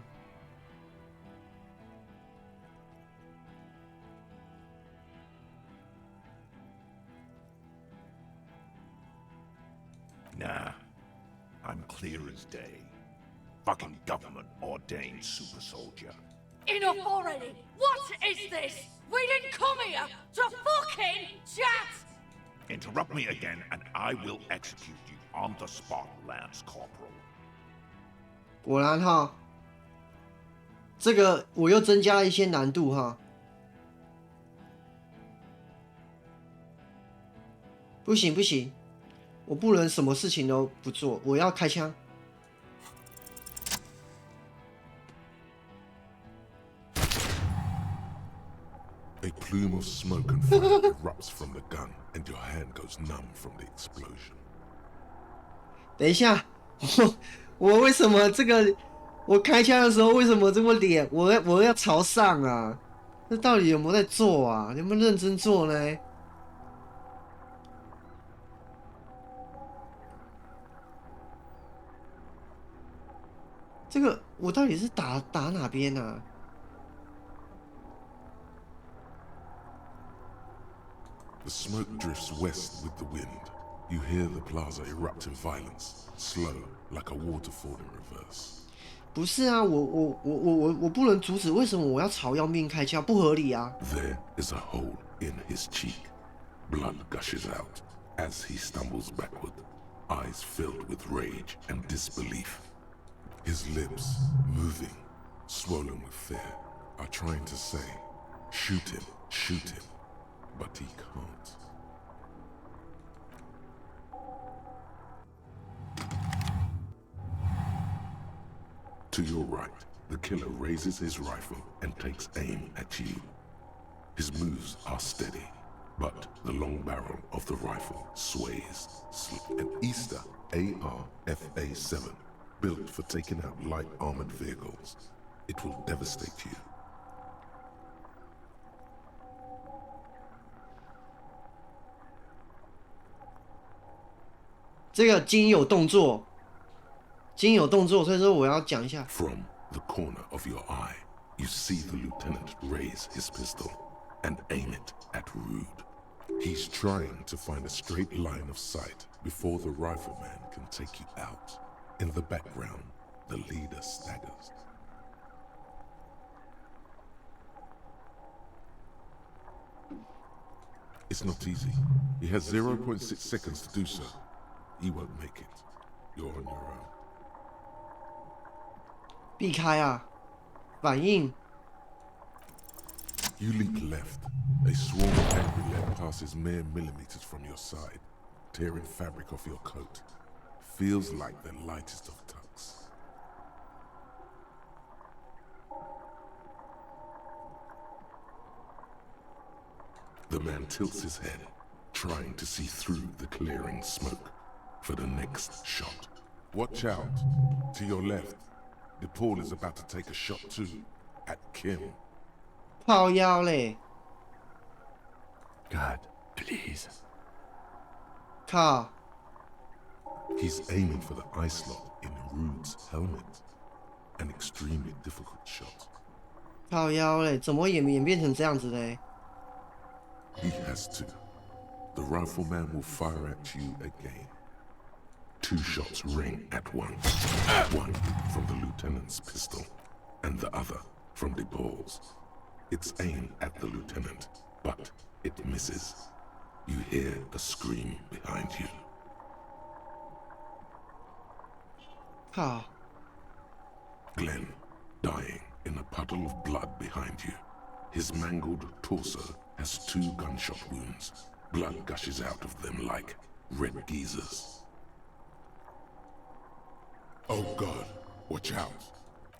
Nah. I'm clear as day. Fucking government-ordained super soldier. Enough already! What is this? We didn't come here to fucking chat! Interrupt me again and I will execute you on the spot, Lance Corporal. 果然哈，这个我又增加了一些难度哈。不行不行，我不能什么事情都不做，我要开枪。A plume of smoke and fire erupts from the gun, and your hand goes numb from the explosion. 等一下，我为什么这个我开枪的时候为什么这么脸？我要朝上啊！这到底有没有在做啊？有没有认真做呢？这个我到底是打哪边啊？ The smoke drifts west with the wind. You hear the plaza erupt in violence, slow, like a waterfall in reverse. 不是啊，我不能阻止，为什么我要朝要命开枪？不合理啊！ There is a hole in his cheek. Blood gushes out as he stumbles backward, eyes filled with rage and disbelief. His lips, moving, swollen with fear, are trying to say, shoot him, shoot him. But he can't. To your right, the killer raises his rifle and takes aim at you. His moves are steady, but the long barrel of the rifle sways. An Easter AR-FA-7, built for taking out light armored vehicles. It will devastate you. 这个经有动作，所以说我要讲一下。 From the corner of your eye, you see the lieutenant raise his pistol and aim it at Rude. He's trying to find a straight line of sight before the rifleman can take you out. In the background, the leader staggers. It's not easy. He has 0.6 seconds to do so. He won't make it. You're on your own. 避开啊！反应。 You leap left. A swarm of angry lead passes mere millimeters from your side, tearing fabric off your coat. Feels like the lightest of tucks. The man tilts his head, trying to see through the clearing smoke for the next shot. Watch out! To your left, DePaul is about to take a shot too, at Kim. 靠腰嘞！ God, please. 靠！ He's aiming for the eye slot in Rude's helmet. An extremely difficult shot. 靠腰嘞！怎么演变成这样子嘞？ He has to. The rifleman will fire at you again. 2 shots ring at once. One from the lieutenant's pistol, and the other from the balls. It's aimed at the lieutenant, but it misses. You hear a scream behind you. 靠！ Glenn, dying in a puddle of blood behind you. His mangled torso has 2 gunshot wounds. Blood gushes out of them like red geysers. Oh God, watch out.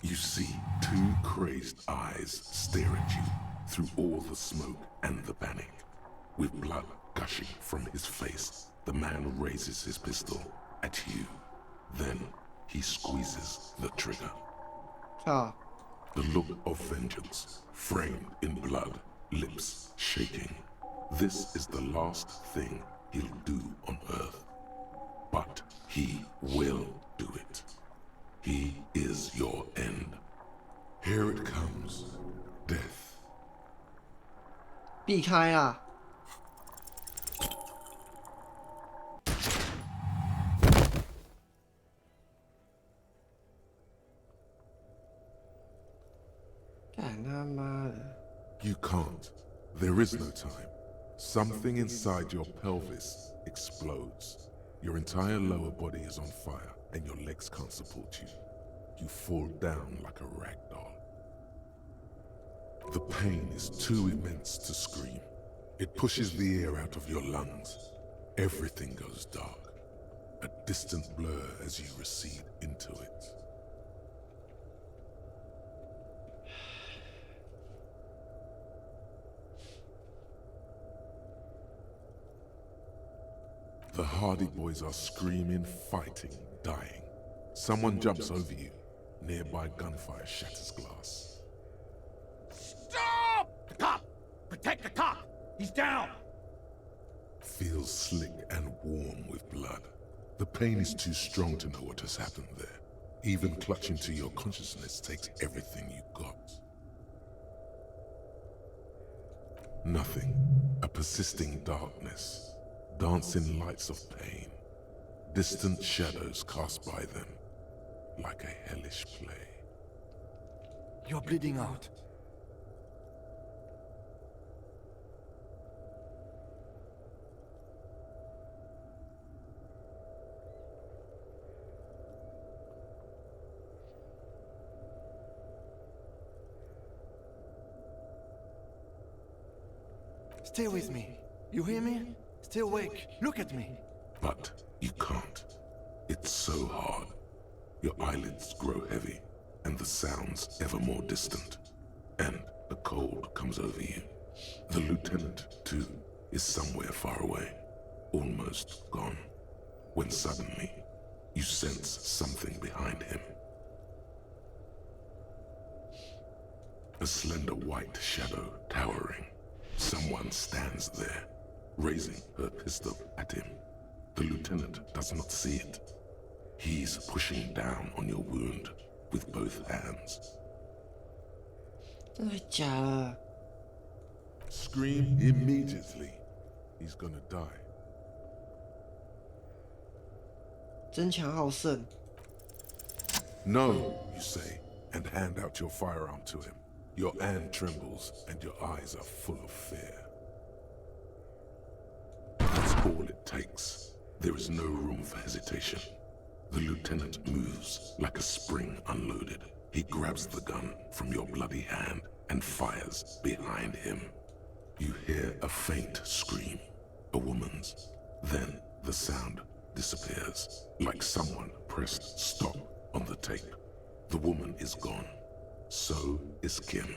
You see 2 crazed eyes stare at you through all the smoke and the panic. With blood gushing from his face, the man raises his pistol at you. Then he squeezes the trigger. 靠！ The look of vengeance, framed in blood, lips shaking. This is the last thing he'll do on Earth. But he will do it. He is your end. Here it comes. Death. 避开啦！干他妈的！ You can't. There is no time. Something inside your pelvis explodes. Your entire lower body is on fire and your legs can't support you. You fall down like a rag doll. The pain is too immense to scream. It pushes the air out of your lungs. Everything goes dark. A distant blur as you recede into it. The Hardy Boys are screaming, fighting, dying. Someone jumps over you. Nearby gunfire shatters glass. Stop! The cop! Protect the cop! He's down! Feels slick and warm with blood. The pain is too strong to know what has happened there. Even clutching to your consciousness takes everything you got. Nothing. A persisting darkness. Dancing lights of pain. Distant shadows cast by them. Like a hellish play. You're bleeding out. Stay with me. You hear me? Stay awake. Look at me. But you can't. It's so hard. Your eyelids grow heavy, and the sounds ever more distant. And the cold comes over you. The lieutenant, too, is somewhere far away, almost gone, when suddenly you sense something behind him. A slender white shadow towering. Someone stands there, raising her pistol at him. The lieutenant does not see it. He's pushing down on your wound with both hands. 真的假的？ Scream immediately. He's gonna die. 争强好胜。 No, you say, and hand out your firearm to him. Your hand trembles and your eyes are full of fear. That's all it takes. There is no room for hesitation. The lieutenant moves like a spring unloaded. He grabs the gun from your bloody hand and fires behind him. You hear a faint scream, a woman's. Then the sound disappears, like someone pressed stop on the tape. The woman is gone. So is Kim.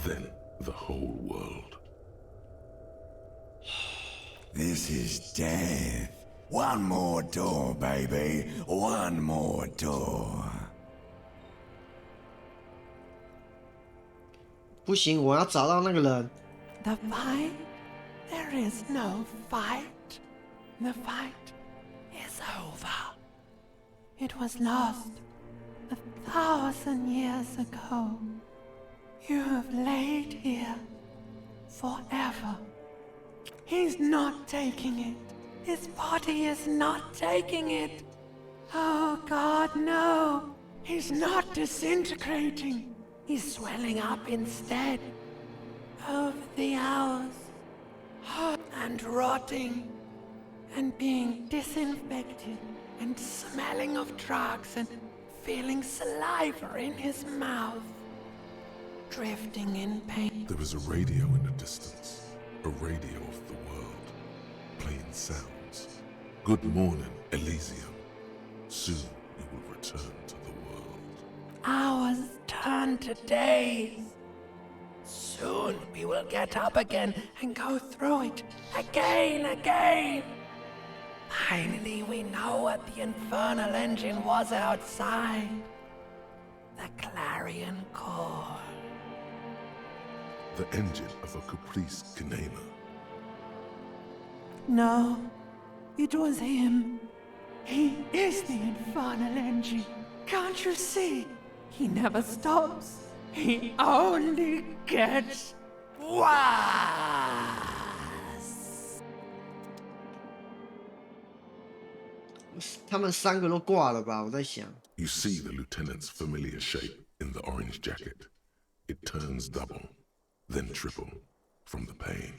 Then the whole world. This is death. One more door, baby. One more door. 不行，我要找到那个人。 The fight? There is no fight. The fight is over. It was lost 1,000 years ago. You have laid here forever. He's not taking it. His body is not taking it. Oh God, no. He's not disintegrating. is swelling up instead. Over the hours, hot and rotting, and being disinfected, and smelling of drugs, and feeling saliva in his mouth, drifting in pain. There is a radio in the distance, a radio of the world, playing sounds. Good morning, Elysium. Soon you will return to the world. Hours turn to days. Soon we will get up again and go through it again. Finally, we know what the infernal engine was outside. The clarion call. The engine of a Caprice Kinema. No, it was him. He is the infernal engine. Can't you see? He never stops. He only gets worse. 他们3个都挂了吧？我在想。 You see the lieutenant's familiar shape in the orange jacket. It turns double, then triple, from the pain.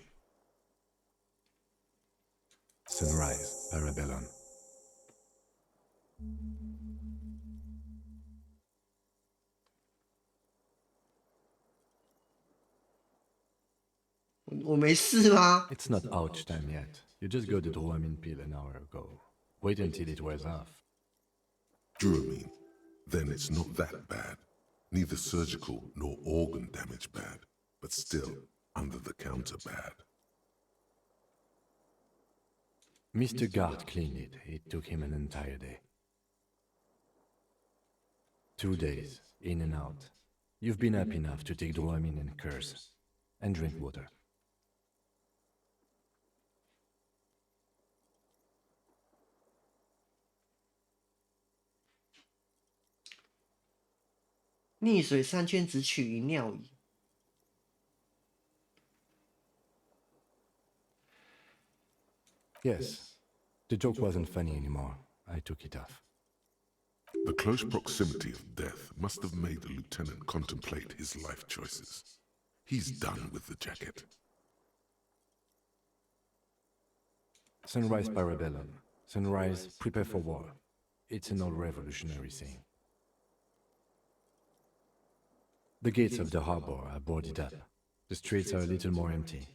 Sunrise, Parabellum. It's not ouch time yet. You just got the Dramamine pill an hour ago. Wait until it wears off. Dramamine. Then it's not that bad. Neither surgical nor organ damage bad, but still under the counter bad. Mr. Guard cleaned it. It took him an entire day. 2 days, in and out. You've been up enough to take Dramamine and curse. And drink water.溺水3圈只取1尿液。Yes. The joke wasn't funny anymore. I took it off. The close proximity of death must have made the lieutenant contemplate his life choices. He's done with the jacket. Sunrise Parabellum. Sunrise, prepare for war. It's an old revolutionary saying. The gates of the harbor are boarded up. The streets are a little more empty.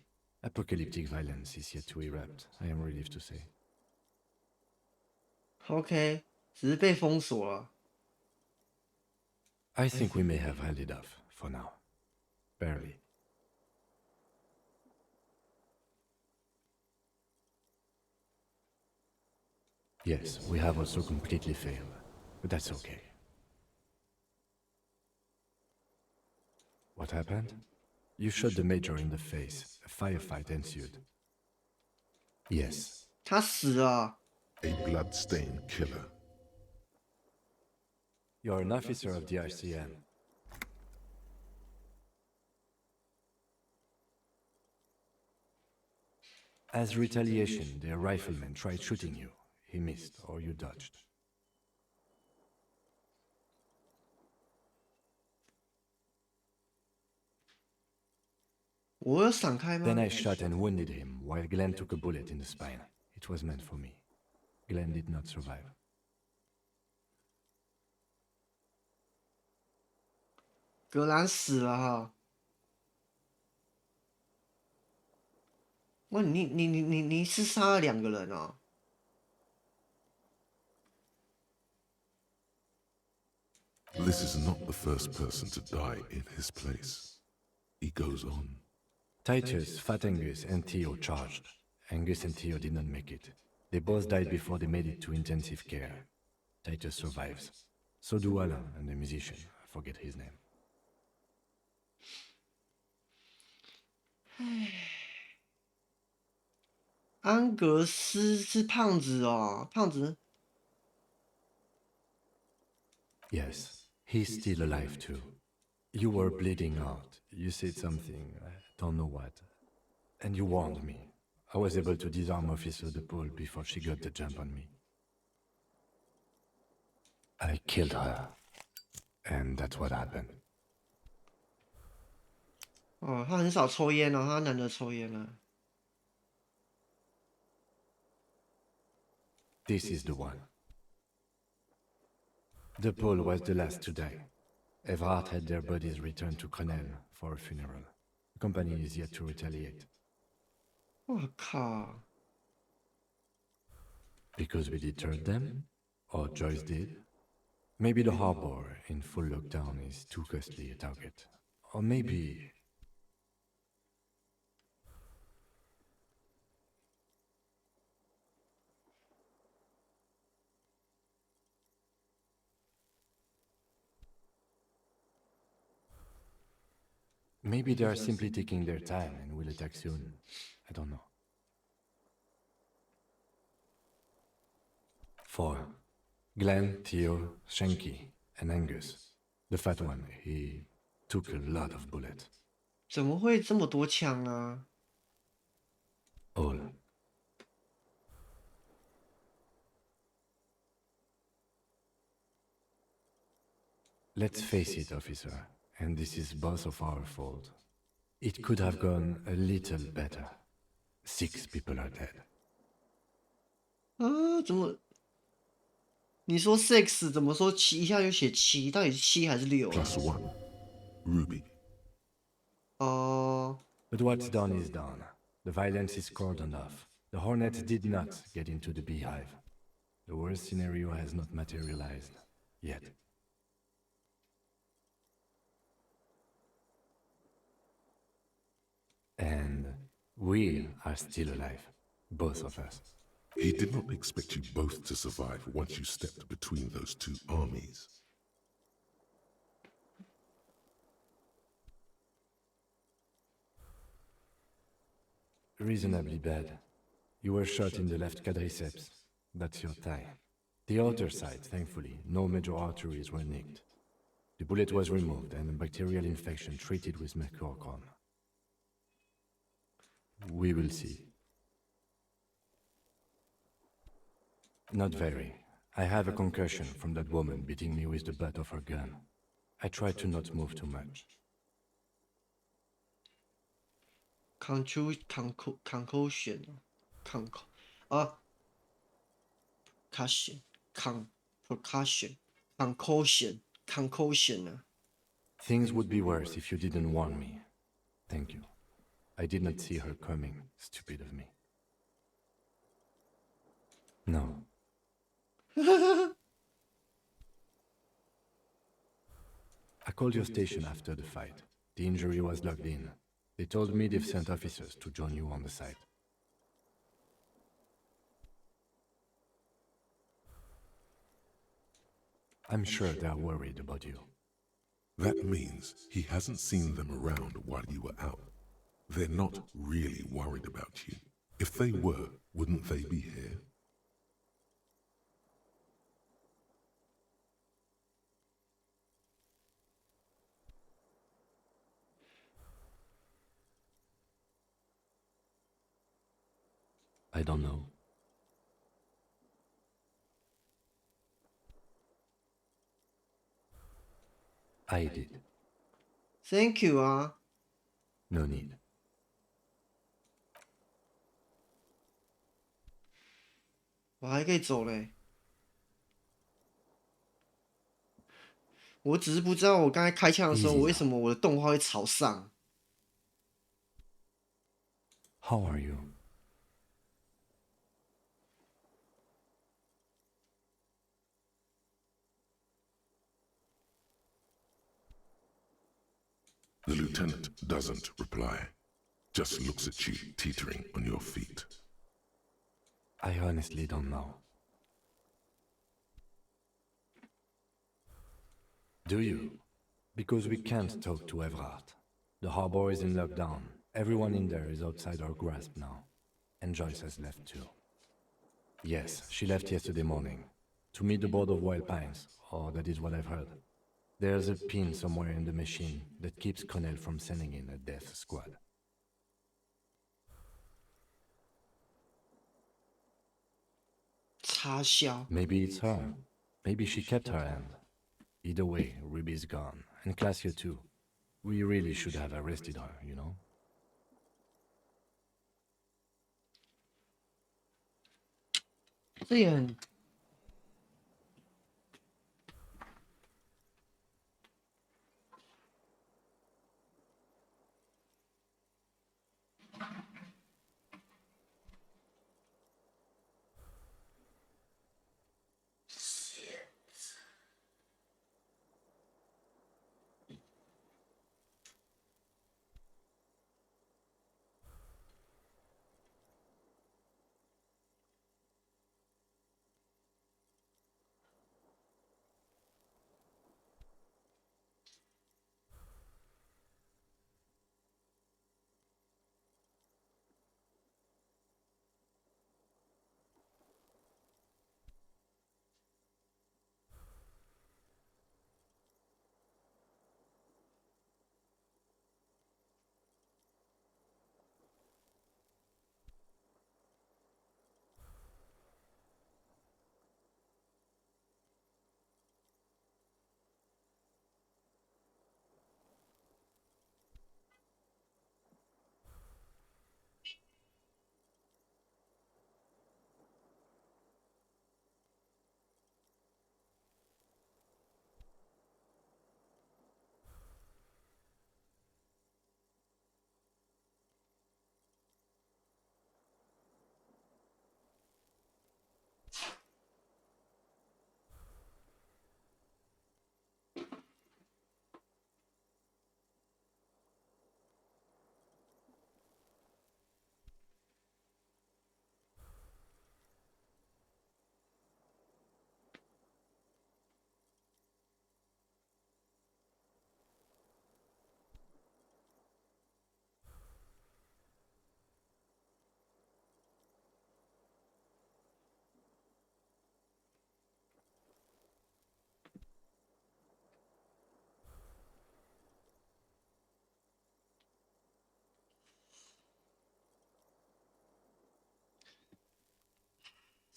Apocalyptic violence is yet to erupt, I am relieved to say. OK， 只是被封锁了。I think we may have held it off, for now. Barely. Yes, we have also completely failed, but that's okay. What happened? You shot the Major in the face. A firefight ensued. Yes. 他死了。 A blood-stained killer. You're an officer of the RCM. As retaliation, their rifleman tried shooting you. He missed, or you dodged. Then I shot and wounded him, while Glenn took a bullet in the spine. It was meant for me. Glenn did not survive. 格兰死了哈。哇，你是杀了2个人哦。 This is not the first person to die in his place. He goes on. Titus, Fat Angus, and Theo charged. Angus and Theo did not make it. They both died before they made it to intensive care. Titus survives. So do Alain and the musician. I forget his name. 安格斯是胖子哦，胖子。Yes, he's still alive too. You were bleeding out. You said something, I don't know what. And you warned me. I was able to disarm Officer DePaul before she got the jump on me. I killed her. And that's what happened. 哦，他很少抽烟哦，他难得抽烟了。This is the one. The Pole was the last to die. Everard had their bodies returned to Crenel for a funeral. The company is yet to retaliate. 我靠！ Because we deterred them? Or Joyce did? Maybe the harbor in full lockdown is too costly a target. Or maybe... Maybe they are simply taking their time and will attack soon. I don't know. 4. Glenn, Theo, Shanky, and Angus. The fat one, he took a lot of bullets. 怎么会这么多枪啊？ All. Let's face it, officer, and this is both of our fault. It could have gone a little better. 6 people are dead. 啊，怎么？你说 six 怎么说七一下就写7？到底是7还是6啊？ +1. Ruby. 哦。 But what's done is done. The violence is cordoned off. The Hornets did not get into the beehive. The worst scenario has not materialized. Yet. And we are still alive. Both of us. He did not expect you both to survive once you stepped between those two armies. Reasonably bad. You were shot in the left quadriceps. That's your thigh. The outer side, thankfully, no major arteries were nicked. The bullet was removed and a bacterial infection treated with mercurochrome. We will see. Not very. I have a concussion from that woman beating me with the butt of her gun. I try to not move too much. Concussion 啊 concussion 啊。 Things would be worse if you didn't warn me. Thank you. I did not see her coming. Stupid of me. No. I called your station after the fight. The injury was logged in. They told me they've sent officers to join you on the site. I'm sure they're worried about you. That means he hasn't seen them around while you were out. They're not really worried about you. If they were, wouldn't they be here? I don't know. I did. Thank you 啊。 No need. 我还可以走嘞。我只是不知道我刚才开枪的时候，为什么我的动画会朝上。 How are you? The lieutenant doesn't reply, just looks at you teetering on your feet. I honestly don't know. Do you? Because we can't talk to Everard. The harbor is in lockdown. Everyone in there is outside our grasp now. And Joyce has left too. Yes, she left yesterday morning. To meet the board of Wild Pines, or that is what I've heard. There's a pin somewhere in the machine that keeps Connell from sending in a death squad. Maybe it's her. Maybe she kept her hand. Either way, Ruby's gone, and Classio too. We really should have arrested her, you know? Shit.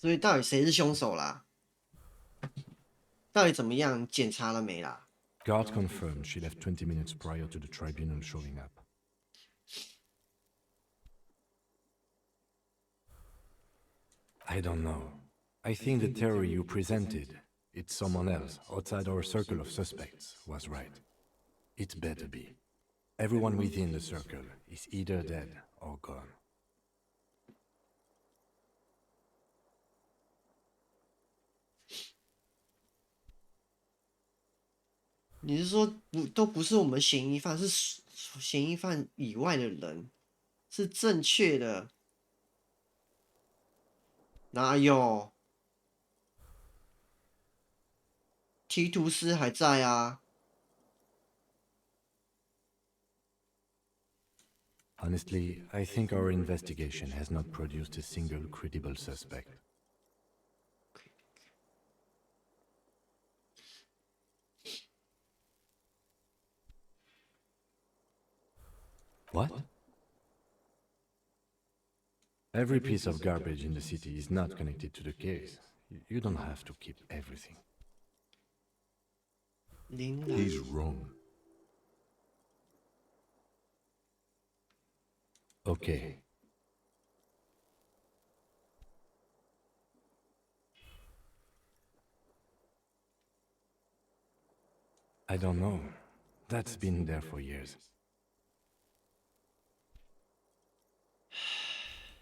所以到底谁是凶手啦？到底怎么样？检查了没啦？ Guard confirmed she left 20 minutes prior to the tribunal showing up. I don't know. I think the theory you presented, it's someone else outside our circle of suspects, was right. It better be. Everyone within the circle is either dead or gone. 你是说都不是我们嫌疑犯，是嫌疑犯以外的人，是正确的？哪有？提图斯还在啊。Honestly, I think our investigation has not produced a single credible suspect. What? Every piece of garbage in the city is not connected to the case. You don't have to keep everything. He's wrong. Okay. I don't know. That's been there for years.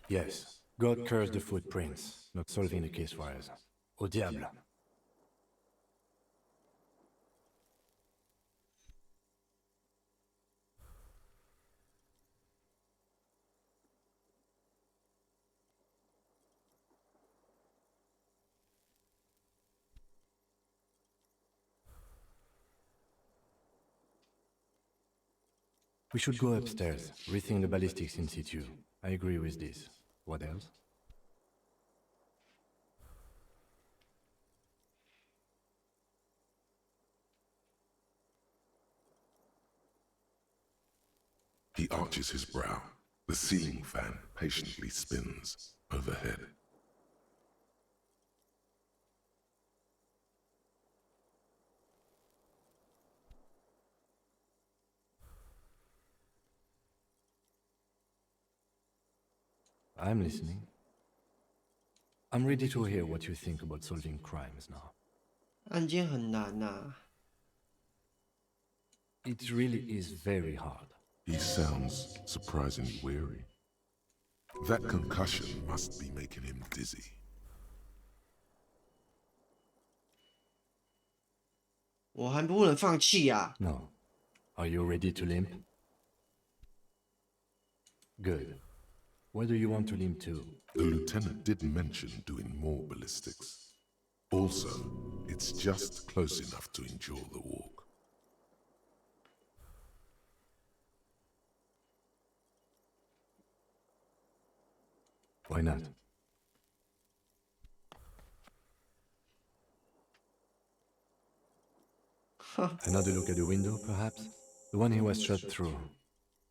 Yes, God cursed the footprints, not solving the case for us. Au diable. We should go upstairs, rethink the ballistics in situ. I agree with this. What else? He arches his brow. The ceiling fan patiently spins overhead. I'm listening. I'm ready to hear what you think about solving crimes now. 案件很难呐。It really is very hard. He sounds surprisingly weary. That concussion must be making him dizzy. 我还不能放弃啊！ No. Are you ready to limp? Good. Where do you want to limp to? The lieutenant did mention doing more ballistics. Also, it's just close enough to endure the walk. Why not? Another look at the window, perhaps? The one he was shot through.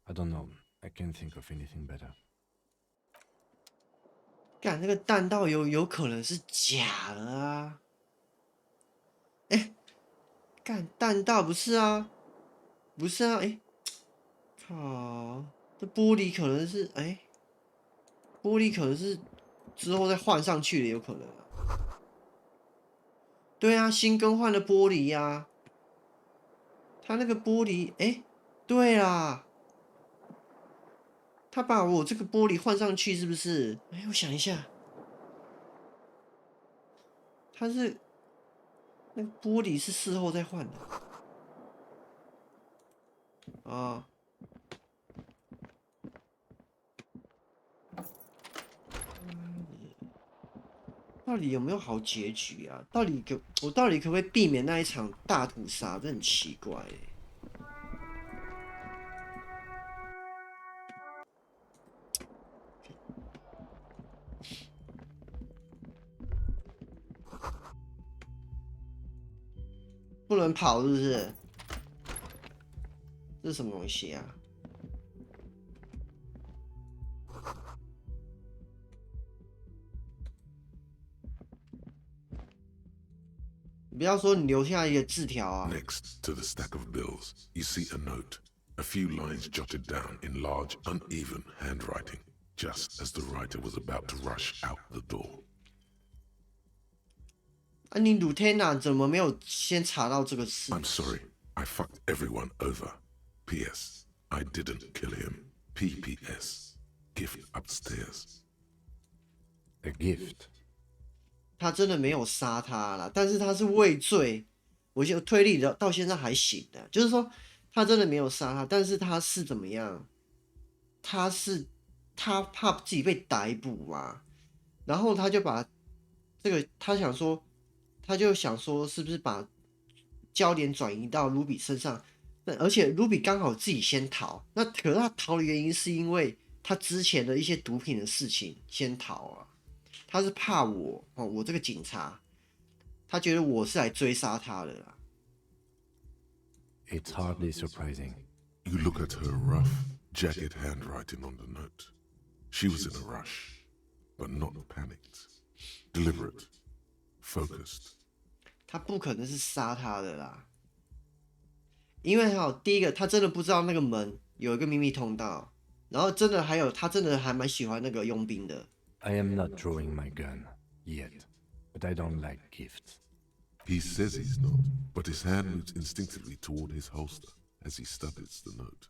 I don't know. I can't think of anything better. 干那个弹道有可能是假的啊！哎，干弹道不是啊，不是啊，哎，靠，这玻璃可能是哎，玻璃可能是之后再换上去的，有可能啊。对啊，新更换的玻璃呀、啊，它那个玻璃，哎，对啦，他把我这个玻璃换上去是不是？哎，我想一下，他是那个玻璃是事后再换的啊。到底有没有好结局啊？我到底可不可以避免那一场大屠杀？这很奇怪欸。不能跑是不是？这是什么东西啊？你不要说你留下一个字条啊。Next to the stack of bills, you see a note, a few lines jotted down in large, uneven handwriting, just as the writer was about to rush out the door. 啊，你 Lieutenant 怎么没有先查到这个事？ I'm sorry, I fucked everyone over. P.S. I didn't kill him. P.P.S. Gift upstairs. A gift. 他真的没有杀他啦，但是他是畏罪，我就推理到现在还行的，就是说他真的没有杀他，但是他是怎么样？他怕自己被逮捕嘛，然后他就把这个他就想说是不是把焦点转移到卢比身上？而且卢比刚好自己先逃，那可是他逃的原因是因为他之前的一些毒品的事情先逃啊。他是怕我哦，我这个警察，他觉得我是来追杀他的啦。It's hardly surprising. You look at her rough, jagged handwriting on the note. She was in a rush, but not panicked. Deliberate, focused. 他不可能是杀他的啦，因为第一个，他真的不知道那个门有一个秘密通道，然后真的还有，他真的还蛮喜欢那个佣兵的。I am not drawing my gun yet, but I don't like gifts. He says he's not, but his hand moves instinctively toward his holster as he studies the note.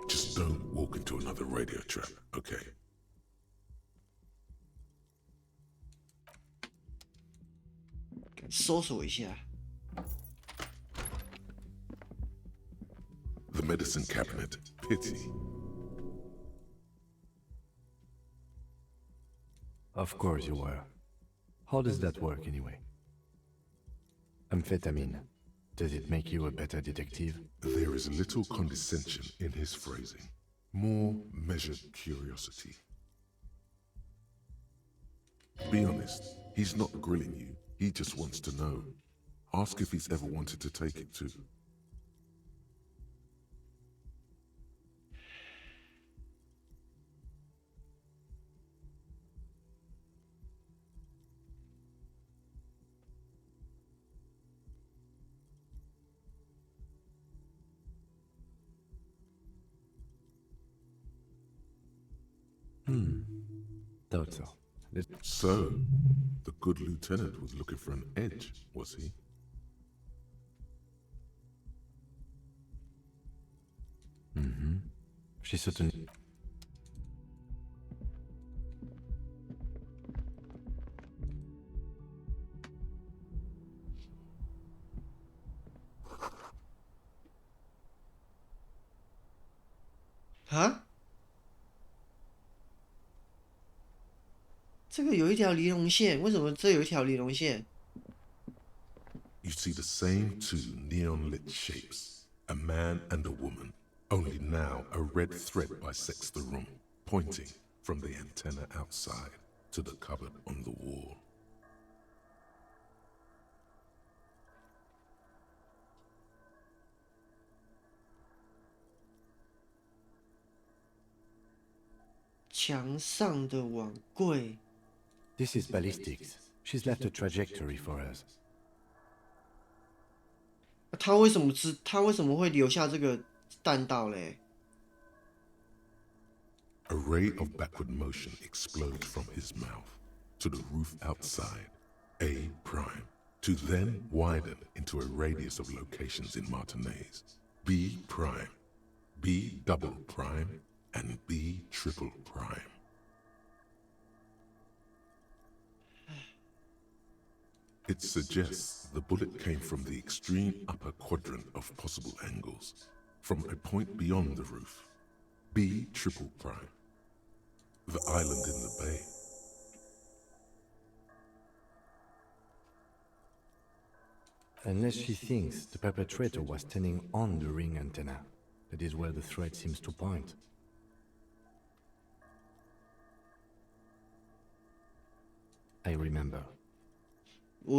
Just don't walk into another radio trap, okay? 搜索一下。The medicine cabinet, pity. Of course you were. How does that work anyway? Amphetamine. Does it make you a better detective? There is little condescension in his phrasing. More measured curiosity. Be honest, he's not grilling you. He just wants to know. Ask if he's ever wanted to take it too. Thought so. So, the good lieutenant was looking for an edge, was he? Mm-hmm. She certainly...啊？这个有一条尼龙线，为什么这有一条尼龙线？ You see the same two neon-lit shapes, a man and a woman, only now a red thread bisects the room, pointing from the antenna outside to the cupboard on the wall. 墙上的碗柜。 This is ballistics. She's left a trajectory for us. 他为什么会留下这个弹道嘞？ A ray of backward motion explodes from his mouth to the roof outside, A prime, to then widen into a radius of locations in Martinez, B prime, B double prime, and B triple prime. It suggests the bullet came from the extreme upper quadrant of possible angles, from a point beyond the roof, B triple prime, the island in the bay. Unless she thinks the perpetrator was standing on the ring antenna. That is where the thread seems to point. I remember.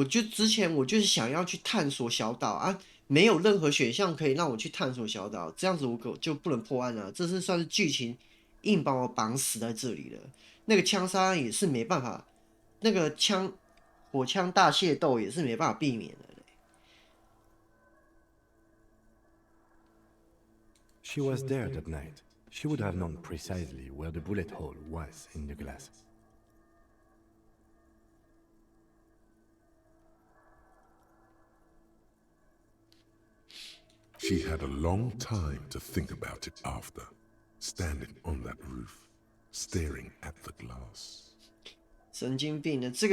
之前我就是想要去探索小岛啊，没有任何选项可以让我去探索小岛，这样子我就不能破案了。这是算是剧情硬把我绑死在这里了。那个枪杀也是没办法，那个火枪大械斗也是没办法避免的。 She was there that night. She would have known precisely where the bullet hole was in the glass. She had a long time to think about it after, standing on that roof, staring at the glass. 神经病的，这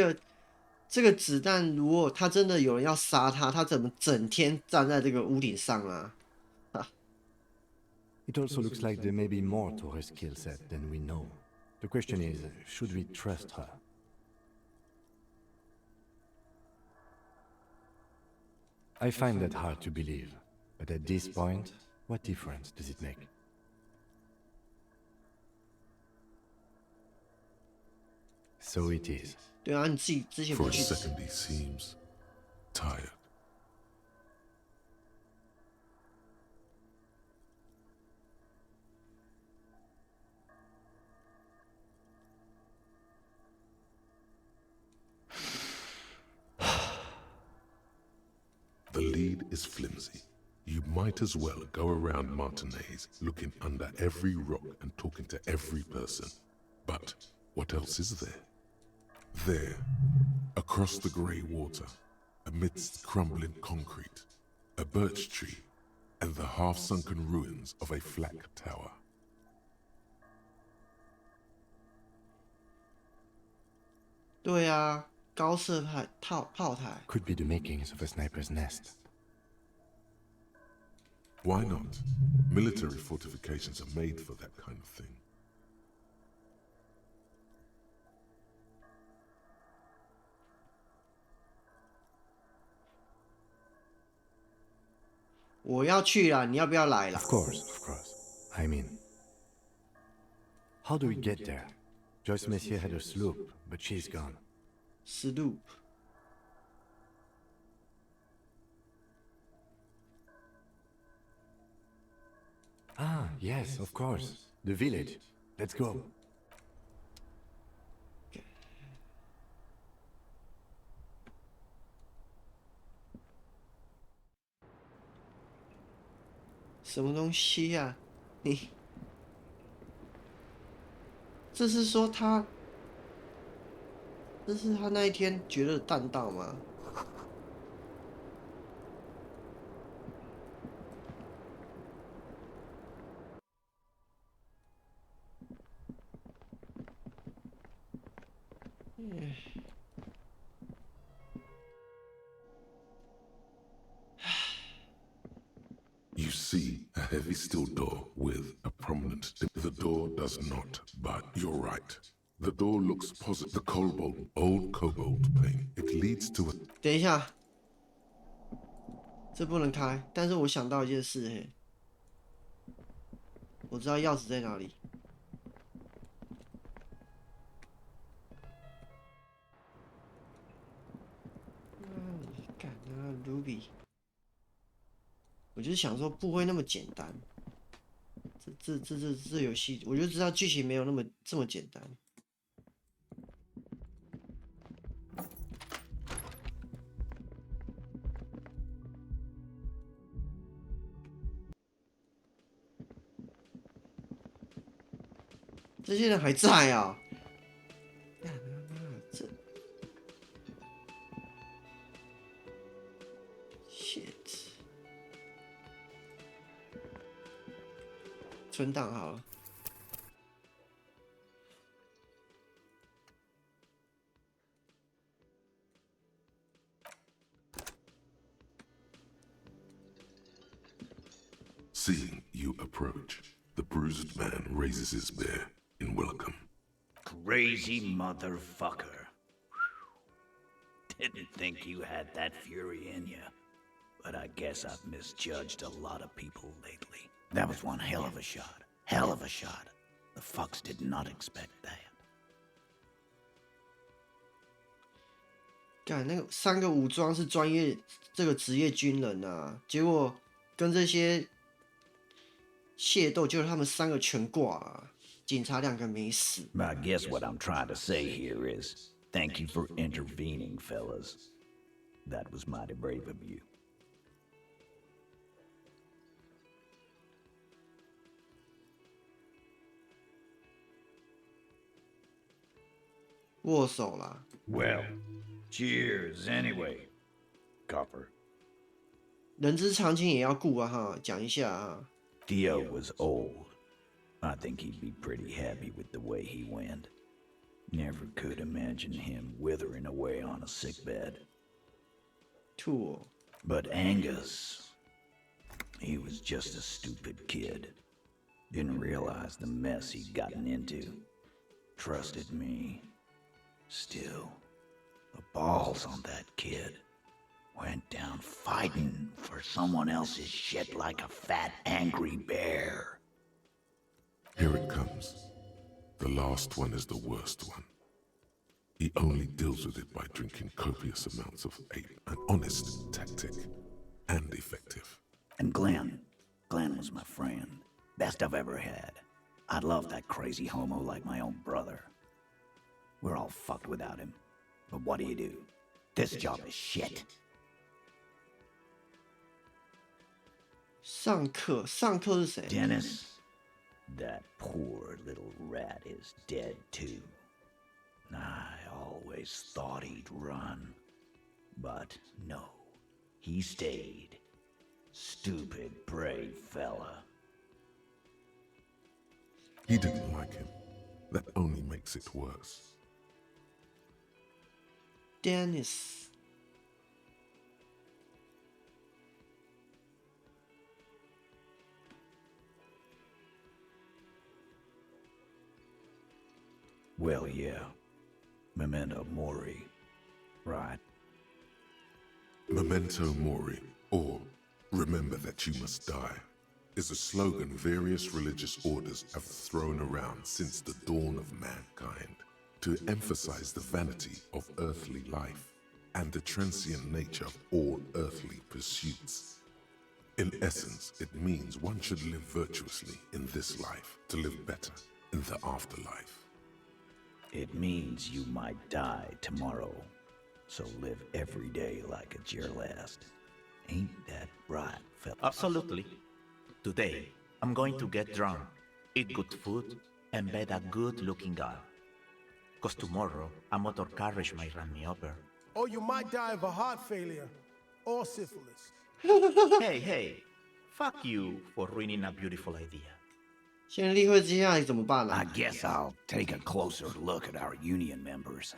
个子弹，如果他真的有人要杀他，他怎么整天站在这个屋顶上啊？ It also looks like there may be more to her skill set than we know. The question is, should we trust her? I find that hard to believe, but at this point, what difference does it make? So it is. 对啊，你自己之前 For 不 a 去 second he seems tired. The lead is flimsy. You might as well go around Martinez looking under every rock and talking to every person. But what else is there? There, across the grey water, amidst crumbling concrete, a birch tree, and the half-sunken ruins of a flak tower. 对啊，高射炮台。 Could be the makings of a sniper's nest. Why not? Military fortifications are made for that kind of thing. 我要去啦，你要不要来啦？ Of course, of course. I mean, how do we get there? Joyce Messier had a sloop, but she's gone. Sloop. Ah, yes, of course. The village. Let's go. 什么东西呀、你这是说他这是他那一天觉得弹道吗？You see a heavy steel door with a prominent. The door does not, but you're right. The door looks positive. The old cobalt paint. It leads to a. 等一下，这不能开。但是我想到一件事，嘿，我知道钥匙在哪里。干啊，Ruby，我就是想说不会那么简单。这游戏，我就知道剧情没有这么简单。这些人还在啊！这 shit， 存档好了。Seeing you approach, the bruised man raises his spear in welcome. Crazy motherfucker. Didn't think you had that fury in you. But I guess I've misjudged a lot of people lately. That was one hell of a shot. Hell of a shot. The fucks did not expect that. 干那个3个武装是专业这个职业军人啊，结果跟这些械斗，结果他们3个全挂了，警察2个没死。I guess what I'm trying to say here is, thank you for intervening, fellas. That was mighty brave of you. 握手啦。Well, cheers anyway, Copper. 人之常情也要顾啊哈，讲一下啊。Theo was old. I think he'd be pretty happy with the way he went. Never could imagine him withering away on a sickbed. Tool. But Angus, he was just a stupid kid. Didn't realize the mess he'd gotten into. Trusted me. Still, the balls on that kid. Went down fighting for someone else's shit like a fat, angry bear. Here it comes. The last one is the worst one. He only deals with it by drinking copious amounts of ape. An honest tactic. And effective. And Glenn was my friend. Best I've ever had. I'd love that crazy homo like my own brother. We're all fucked without him. But what do? This job is shit. 上课是谁 Dennis. That poor little rat is dead too. I always thought he'd run. But no, he stayed. Stupid, brave fella. He didn't like him. That only makes it worse. Dennis. Well, yeah. Memento Mori. Right. Memento Mori, or remember that you must die, is a slogan various religious orders have thrown around since the dawn of mankind to emphasize the vanity of earthly life and the transient nature of all earthly pursuits. In essence, it means one should live virtuously in this life to live better in the afterlife. It means you might die tomorrow, so live every day like it's your last. Ain't that right, fella? Absolutely. Today, I'm going to get drunk, eat good food, and bet a good-looking girl. 'Cause tomorrow, a motor carriage might run me over. Or you might die of a heart failure. Or syphilis. Hey, fuck you for ruining a beautiful idea. 现在例会接下来怎么办呢 I guess I'll take a closer look at our union members.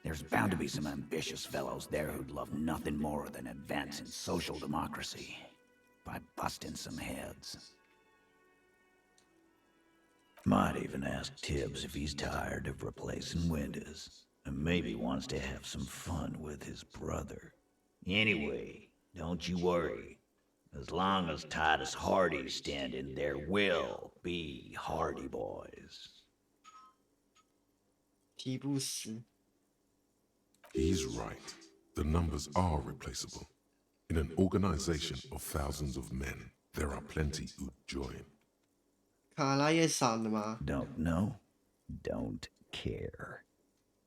There's bound to be some ambitious fellows there who'd love nothing more than advancing social democracy by busting some heads. Might even ask Tibbs if he's tired of replacing windows and maybe wants to have some fun with his brother. Anyway, don't you worry. As long as Titus Hardy's standing, there will be Hardy boys. 提布斯 He's right. The numbers are replaceable. In an organization of thousands of men, there are plenty who'd join. 卡拉也闪了吗？ Don't know, don't care.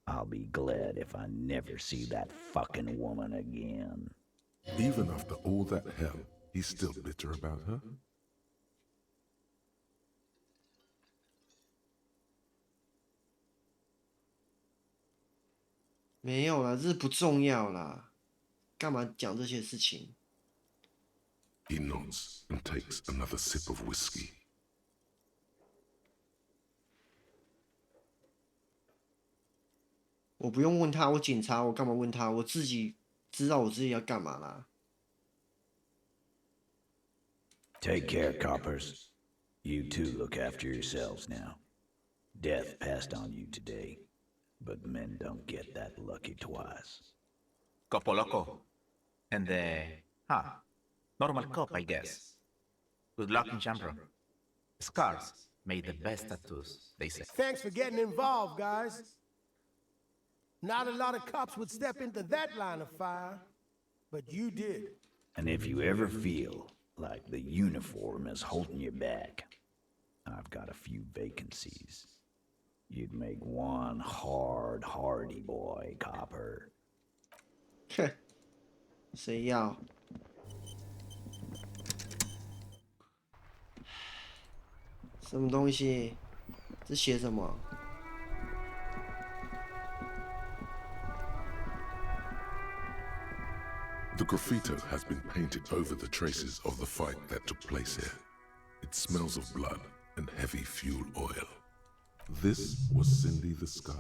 I'll be glad if I never see that fucking woman again. Even after all that hell, he's still bitter about her? 没有啦，这不重要啦，干嘛讲这些事情？ He nods and takes another sip of whiskey. 我不用问他，我警察，我干嘛问他？我自己知道我自己要干嘛啦。Take care, coppers. You too look after yourselves now. Death passed on you today, but men don't get that lucky twice. Copo loco. And normal cop, I guess. Good luck in Chambro. Scars made the best tattoos, they say. Thanks for getting involved, guys. Not a lot of cops would step into that line of fire, but you did. And if you ever feel like the uniform is holding you back, I've got a few vacancies. You'd make one hardy boy, copper. 哼，谁要？什么东西？这写什么？ The graffito has been painted over the traces of the fight that took place here. It smells of blood and heavy fuel oil. This was Cindy the Scar.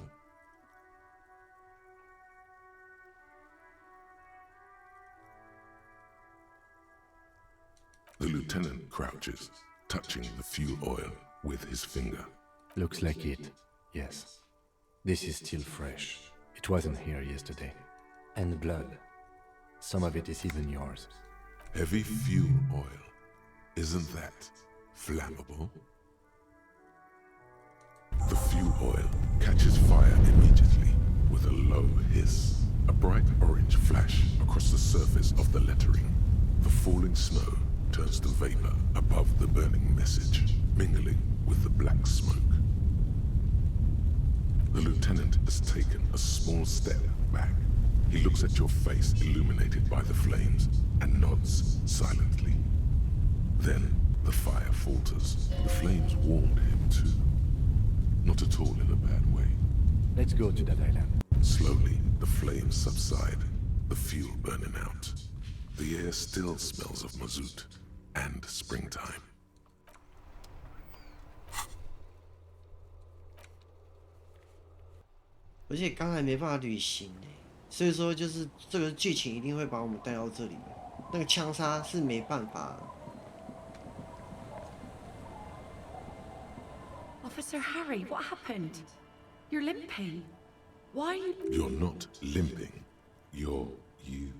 The lieutenant crouches, touching the fuel oil with his finger. Looks like it, yes. This is still fresh. It wasn't here yesterday. And blood. Some of it is even yours. Heavy fuel oil. Isn't that flammable? The fuel oil catches fire immediately with a low hiss. A bright orange flash across the surface of the lettering. The falling snow turns to vapor above the burning message, mingling with the black smoke. The lieutenant has taken a small step back. He looks at your face illuminated by the flames and nods silently. Then the fire falters. The flames warmed him too. Not at all in a bad way. Let's go to that island. Slowly, the flames subside, the fuel burning out. The air still smells of mazout and springtime. 而且刚才没办法旅行欸，所以说就是这个剧情一定会把我们带到这里。那个枪杀是没办法的。Officer Harry, what happened? You're limping. Why are you... You're not limping. You're you.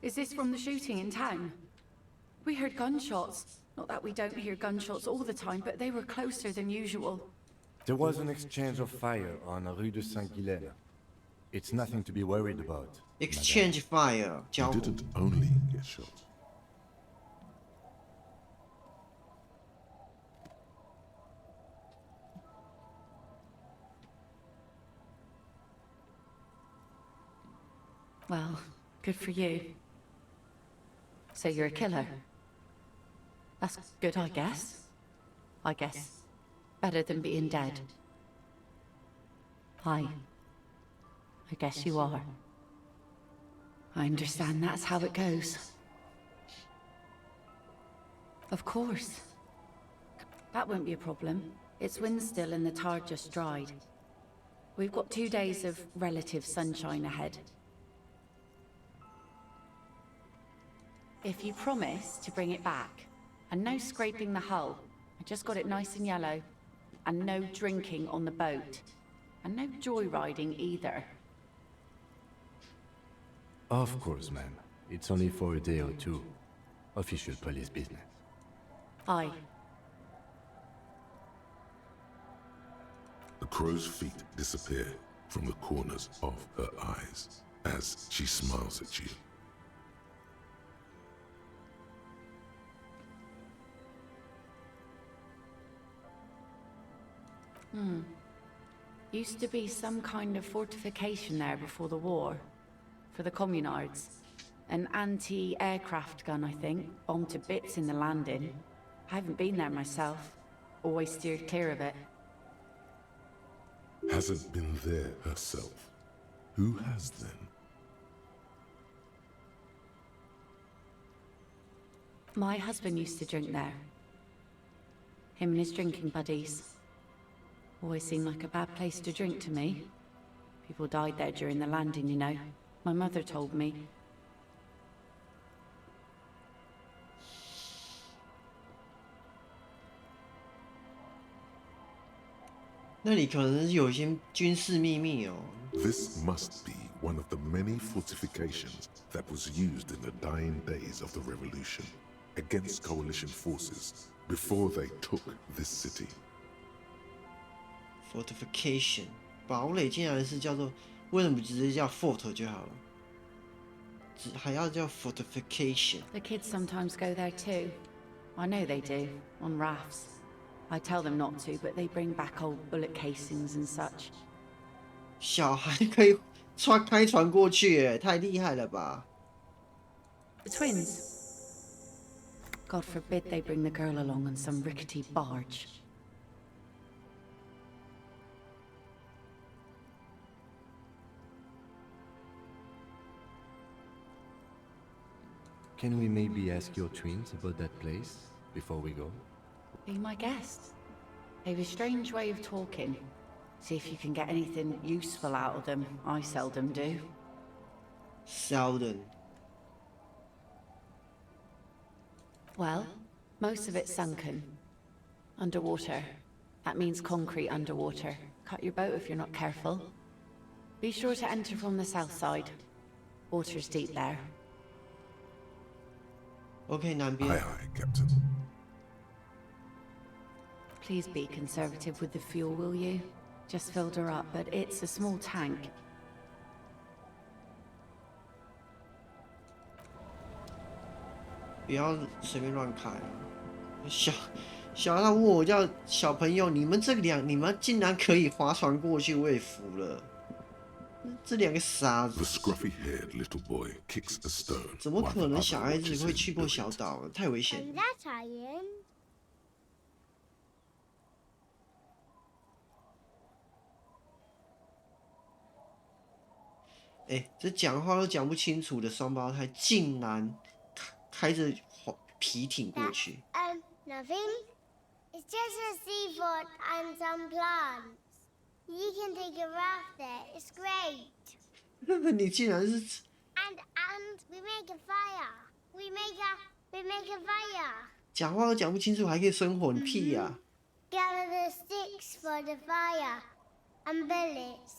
Is this from the shooting in town? We heard gunshots. Not that we don't hear gunshots all the time, but they were closer than usual. There was an exchange of fire on Rue de Saint-Guilaine. It's nothing to be worried about. Exchange fire. You didn't only get shot. Well, good for you. So you're a killer? That's good, I guess. better than being dead? I guess you are. I understand that's how it goes. Of course. That won't be a problem. It's wind still and the tar just dried. We've got 2 days of relative sunshine ahead. If you promise to bring it back, and no scraping the hull, I just got it nice and yellow, and no drinking on the boat, and no joyriding either. Of course, ma'am. It's only for a day or two. Official police business. Aye. The crow's feet disappear from the corners of her eyes as she smiles at you. Used to be some kind of fortification there before the war. For the communards. An anti-aircraft gun, I think. Bombed to bits in the landing. I haven't been there myself. Always steered clear of it. Hasn't been there herself. Who has then? My husband used to drink there. Him and his drinking buddies. Always seemed like a bad place to drink to me. People died there during the landing, you know. My mother told me. 那里可能是有一些军事秘密哦。This must be one of the many fortifications that was used in the dying days of the revolution against coalition forces before they took this city. Fortification 堡垒竟然是叫做，为什么不直接叫 fort 就好了？还要叫 fortification。 The kids sometimes go there too. I know they do, on rafts. I tell them not to, but they bring back old bullet casings and such. 小孩可以开船过去耶，太厉害了吧 The twins. God forbid they bring the girl along on some rickety barge. Can we maybe ask your twins about that place before we go? Be my guest. They have a strange way of talking. See if you can get anything useful out of them. I seldom do. Seldom. Well, most of it's sunken. Underwater. That means concrete underwater. Cut your boat if you're not careful. Be sure to enter from the south side. Water's deep there. OK， 南边。Aye, aye, Captain. Please be conservative with the fuel, will you? Just filled her up, but it's a small tank. 不要随便乱开啊！小孩他问我叫小朋友，你们竟然可以划船过去，我也服了。这两个傻子。 The scruffy-haired little boy kicks a stone. 怎么可能小孩子会去过小岛？太危险了。 That I am. 哎，这讲话都讲不清楚的双胞胎，竟然开着皮艇过去。Nothing. It's just a sea fort and some plants. You can take a raft there. It's great. 你竟然是 And we make a fire. We make a fire. 讲话都讲不清楚，还可以生火，你屁呀、Gather the sticks for the fire and bullets.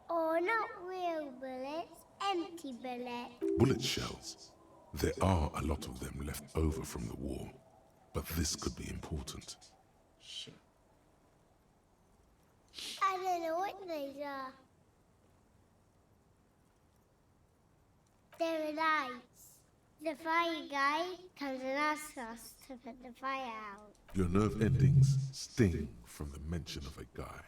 Or not real bullets, empty bullets. Bullet shells. There are a lot of them left over from the war, but this could be important. I don't know what these are. They're lights. The fire guy comes and asks us to put the fire out. Your nerve endings sting from the mention of a guy.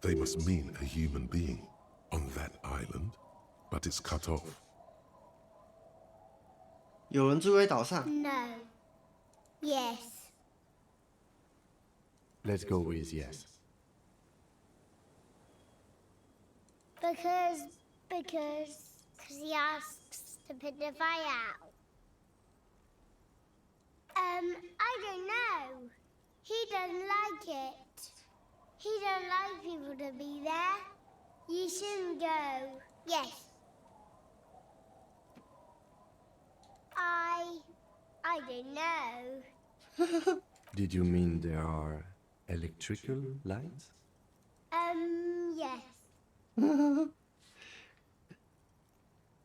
They must mean a human being on that island, but it's cut off. 有人住在岛上。 No. Yes. Let's go with yes. Because he asks to put the fire out. I don't know. He doesn't like it. He don't like people to be there. You shouldn't go. Yes. I don't know. Did you mean there are electrical lights? Yes.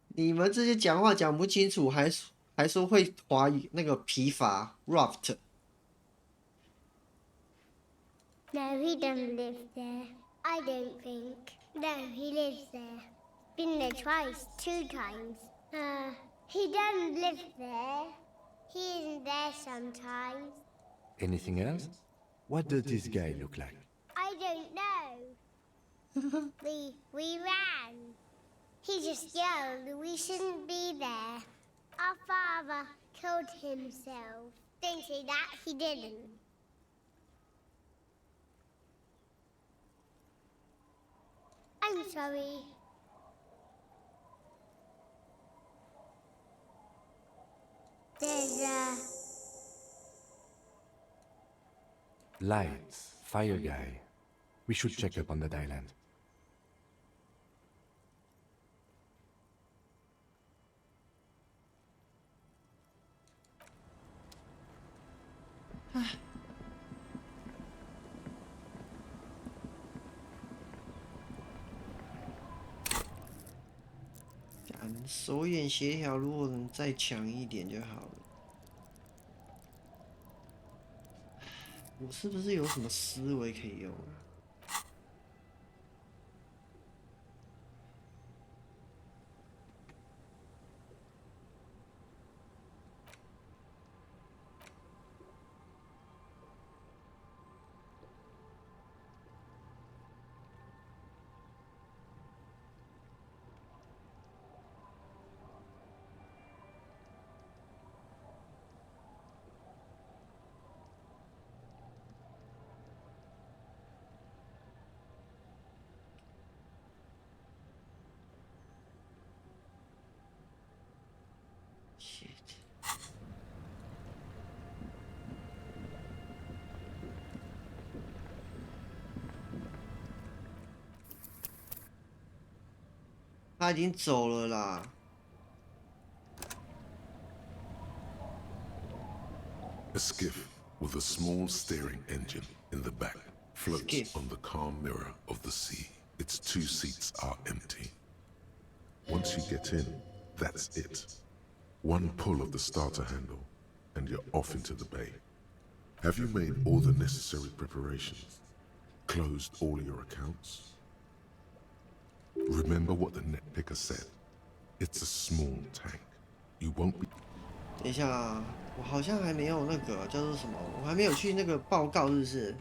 你们这些讲话讲不清楚，还说会华语那个疲乏 raft。No, he doesn't live there. I don't think. No, he lives there. Been there twice, 2 times. He doesn't live there. He isn't there sometimes. Anything else? What does this guy look like? I don't know. we ran. He just yelled we shouldn't be there. Our father killed himself. Don't say that, he didn't. I'm sorry. There's Lights, fire guy. We should check up on that island. Ah. 手眼协调如果能再强一点就好了。我是不是有什么思维可以用啊？他已经走了啦。A skiff with a small steering engine in the back floats on the calm mirror of the sea. Its 2 seats are empty. Once you get in, that's it. One pull of the starter handle, and you're off into the bay. Have you made all the necessary preparations? Closed all your accounts? Remember what the netpicker said. It's a small tank. You won't be... 等一下啊，我好像还没有那个叫做什么，我还没有去那个报告，是不是？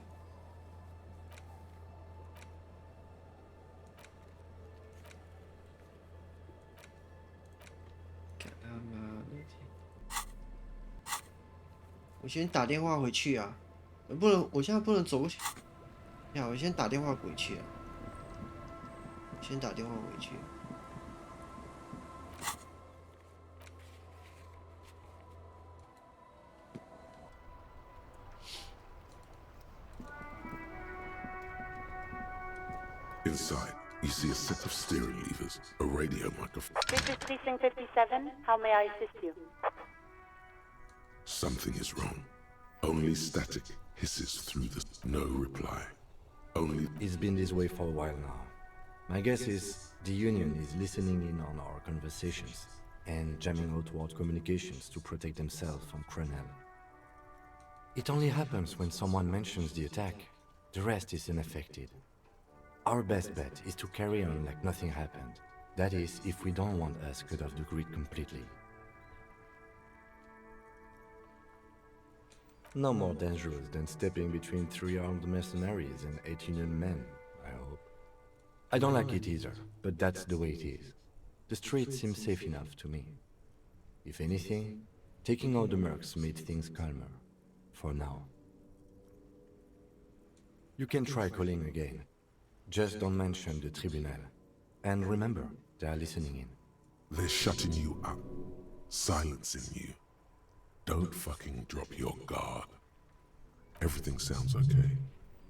干他妈的！我先打电话回去啊，我现在不能走过去。呀，我先打电话回去啊。先打电话回去。Inside, you see a set of steering levers, a radio microphone. This is Precinct 57. How may I assist you? Something is wrong. Only static hisses through the... No reply. Only... It's been this way for a while now. My guess is the Union is listening in on our conversations and jamming outward communications to protect themselves from Cronel. It only happens when someone mentions the attack. The rest is unaffected. Our best bet is to carry on like nothing happened. That is, if we don't want us cut off the grid completely. No more dangerous than stepping between 3 armed mercenaries and 8 Union men, I hope. I don't like it either, but that's the way it is. The street seems safe enough to me. If anything, taking out the mercs made things calmer. for now. You can try calling again. Just don't mention the tribunal. And remember, they are listening in. They're shutting you up, silencing you. Don't fucking drop your guard. Everything sounds okay.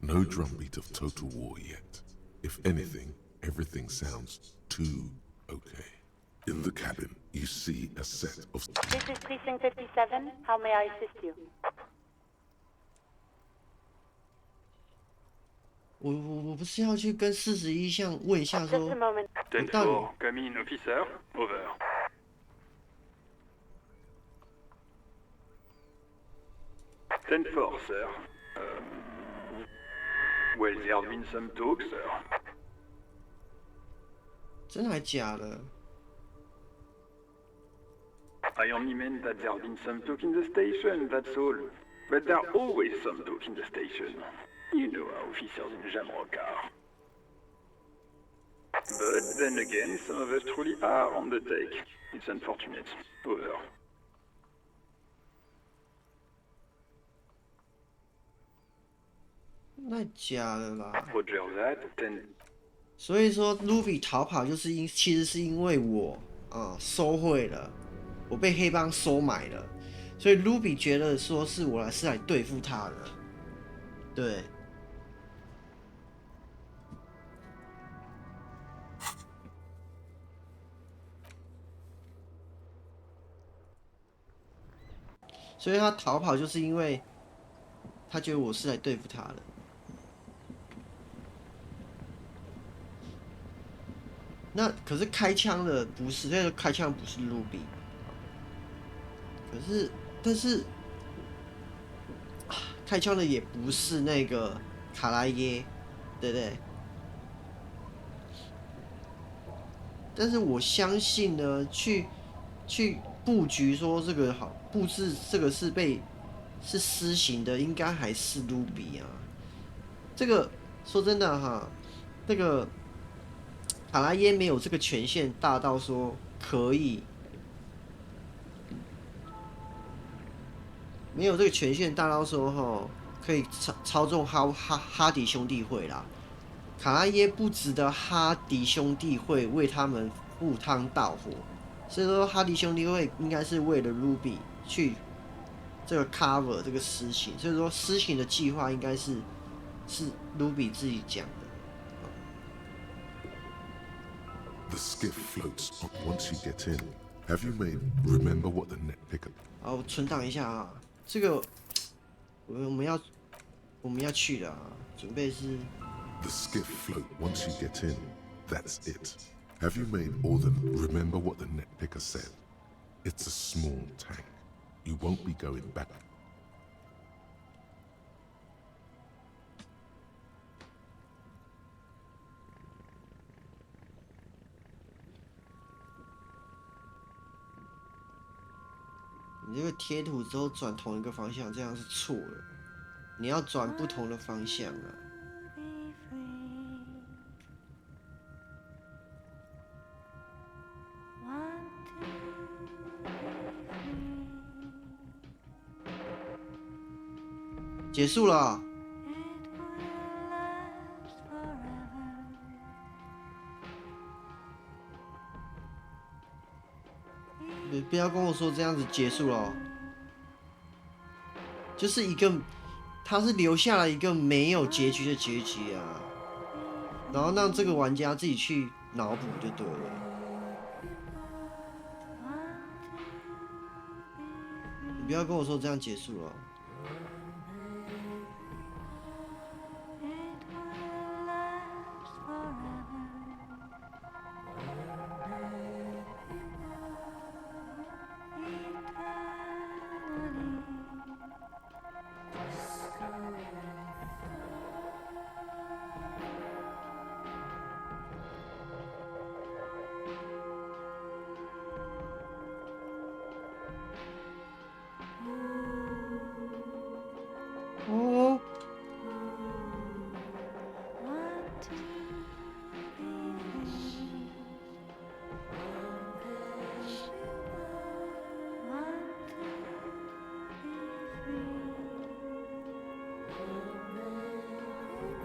No drumbeat of total war yet. If anything, everything sounds too okay. In the cabin, you see a set of... This is Precinct 57. How may I assist you? 我不是要去跟41项问一下说，我到底 Coming officer, over. 10-4, sir. Well, there have been some talk, sir. 真的还假的？ I only meant that there have been some talk in the station, that's all. But there are always some talk in the station. You know how officers in Jamrock are. But then again, some of us truly are on the take. It's unfortunate. Over. 那假的啦。 Roger that, 10. 所以说，Ruby 逃跑就是其实是因为我收贿了，我被黑帮收买了，所以 Ruby 觉得说是我是来对付他的，对。所以他逃跑就是因为他觉得我是来对付他的。那可是开枪的不是，那个开枪不是 Ruby。但是开枪的也不是那个卡拉耶，对不对？但是我相信呢，去布局说这个好布置这个是施行的，应该还是 Ruby 啊。这个说真的哈，那个卡拉耶没有这个权限大到说可以，没有这个权限大到说哈可以操纵哈迪兄弟会啦。卡拉耶不值得哈迪兄弟会为他们赴汤蹈火。所以说，哈迪兄弟会应该是为了 Ruby 去这个 cover 这个施行，所以说施行的计划应该是 Ruby 自己讲的。The skiff floats once you get in. Have you made remember what the net picker? 好，我存档一下啊，这个我们要去的啊，准备是。The skiff float once you get in. That's it. Have you made all the remember what the net picker said? It's a small tank. You won't be going back. 你这个贴图之后转同一个方向，这样是错的。你要转不同的方向啊。结束了。你不要跟我说这样子结束了，就是一个，他是留下了一个没有结局的结局啊，然后让这个玩家自己去脑补就对了。你不要跟我说这样结束了。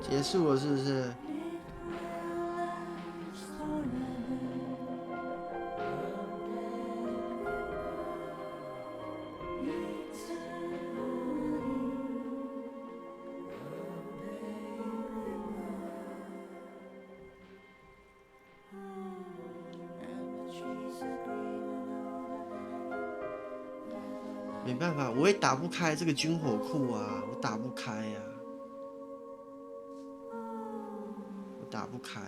结束了是不是？没办法，我也打不开这个军火库啊，我打不开呀、我打不开。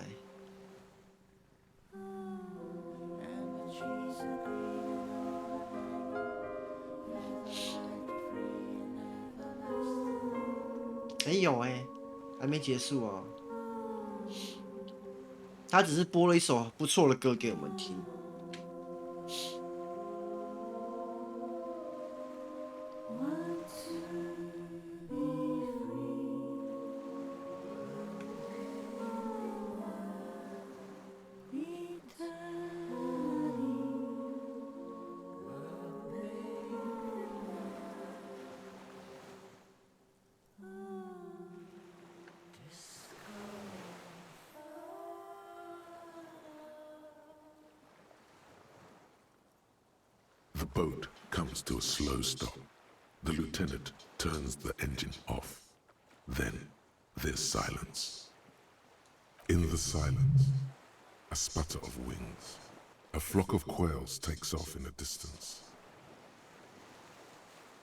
有还没结束哦。他只是播了一首不错的歌给我们听。The boat comes to a slow stop. The lieutenant turns the engine off. Then there's silence. In the silence, a sputter of wings. A flock of quails takes off in the distance.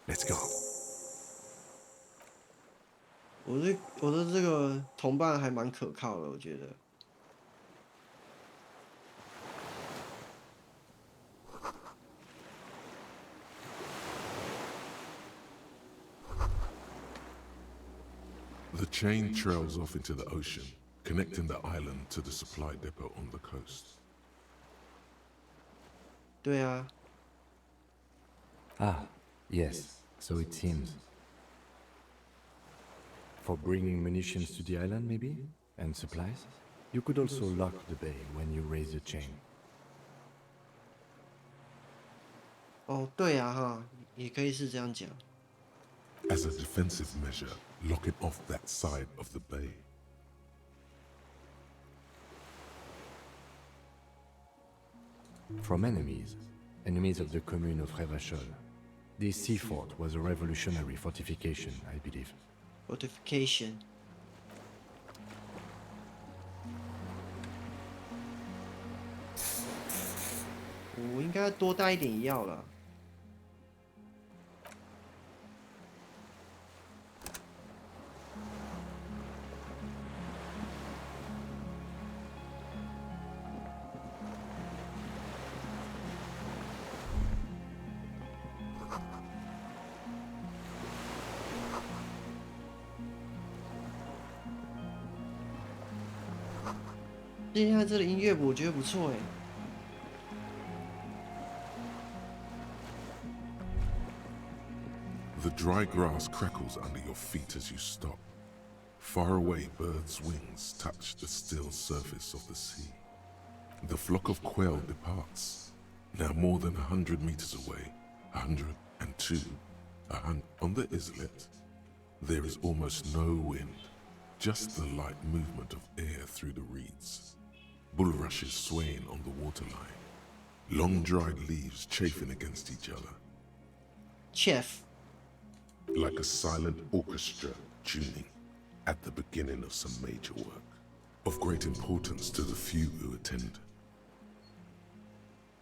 Let's go. 我的这个同伴还蛮可靠的，我觉得。The chain trails off into the ocean, connecting the island to the supply depot on the coast. 对啊。Ah, yes, so it seems. For bringing munitions to the island, maybe? And supplies? You could also lock the bay when you raise the chain. 哦，对啊哈，也可以是这样讲。As a defensive measure, lock it off that side of the bay. From enemies of the commune of Revachol. This sea fort was a revolutionary fortification, I believe. Fortification. 我应该多带一点药了。现在这里音乐我觉得不错哎。The dry grass crackles under your feet as you stop. Far away, birds' wings touch the still surface of the sea. The flock of quail departs, now more than 100 meters away, 102, on the islet. There is almost no wind, just the light movement of air through the reeds. Bulrushes swaying on the waterline, long dried leaves chafing against each other. Chef. Like a silent orchestra tuning at the beginning of some major work, of great importance to the few who attend.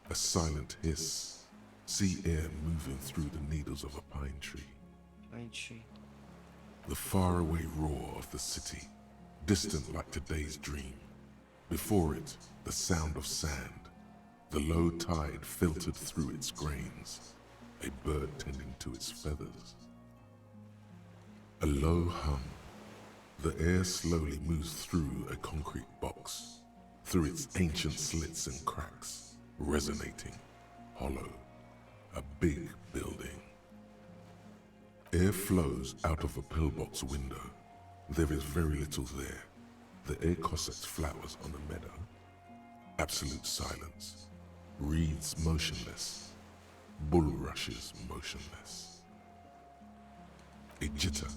A silent hiss, sea air moving through the needles of a pine tree. Pine tree. The faraway roar of the city, distant like today's dream. Before it, the sound of sand, the low tide filtered through its grains, a bird tending to its feathers. A low hum. The air slowly moves through a concrete box, through its ancient slits and cracks, resonating, hollow, a big building. Air flows out of a pillbox window. There is very little there. The air cossets flowers on the meadow. Absolute silence. Reeds motionless. Bulrushes motionless. A jitter.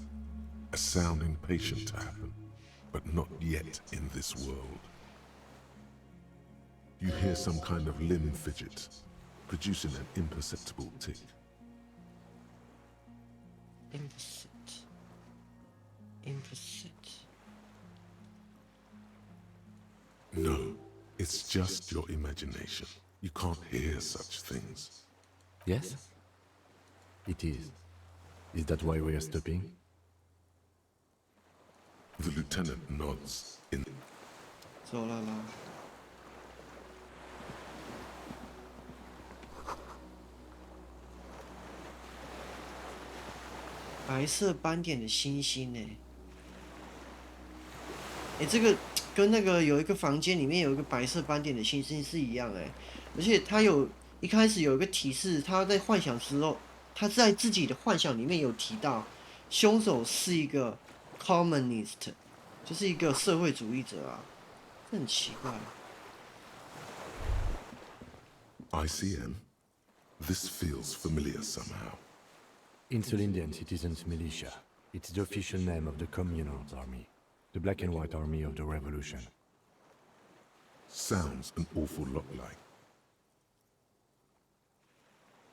A sound impatient to happen. but not yet in this world. You hear some kind of limb fidget, producing an imperceptible tick. Implicit. No, it's just your imagination. You can't hear such things. Yes? It is. Is that why we are stopping? The lieutenant nods in. 走了啦。白色斑点的星星呢？这个跟那个有一个房间里面有一个白色斑点的星星是一样而且他一开始有一个提示，他在幻想之后，他在自己的幻想里面有提到，凶手是一个 communist， 就是一个社会主义者啊，这很奇怪。ICM? This feels familiar somehow. Insulindian Citizens Militia. It's the official name of the Communards Army. The black and white army of the revolution. Sounds an awful lot like.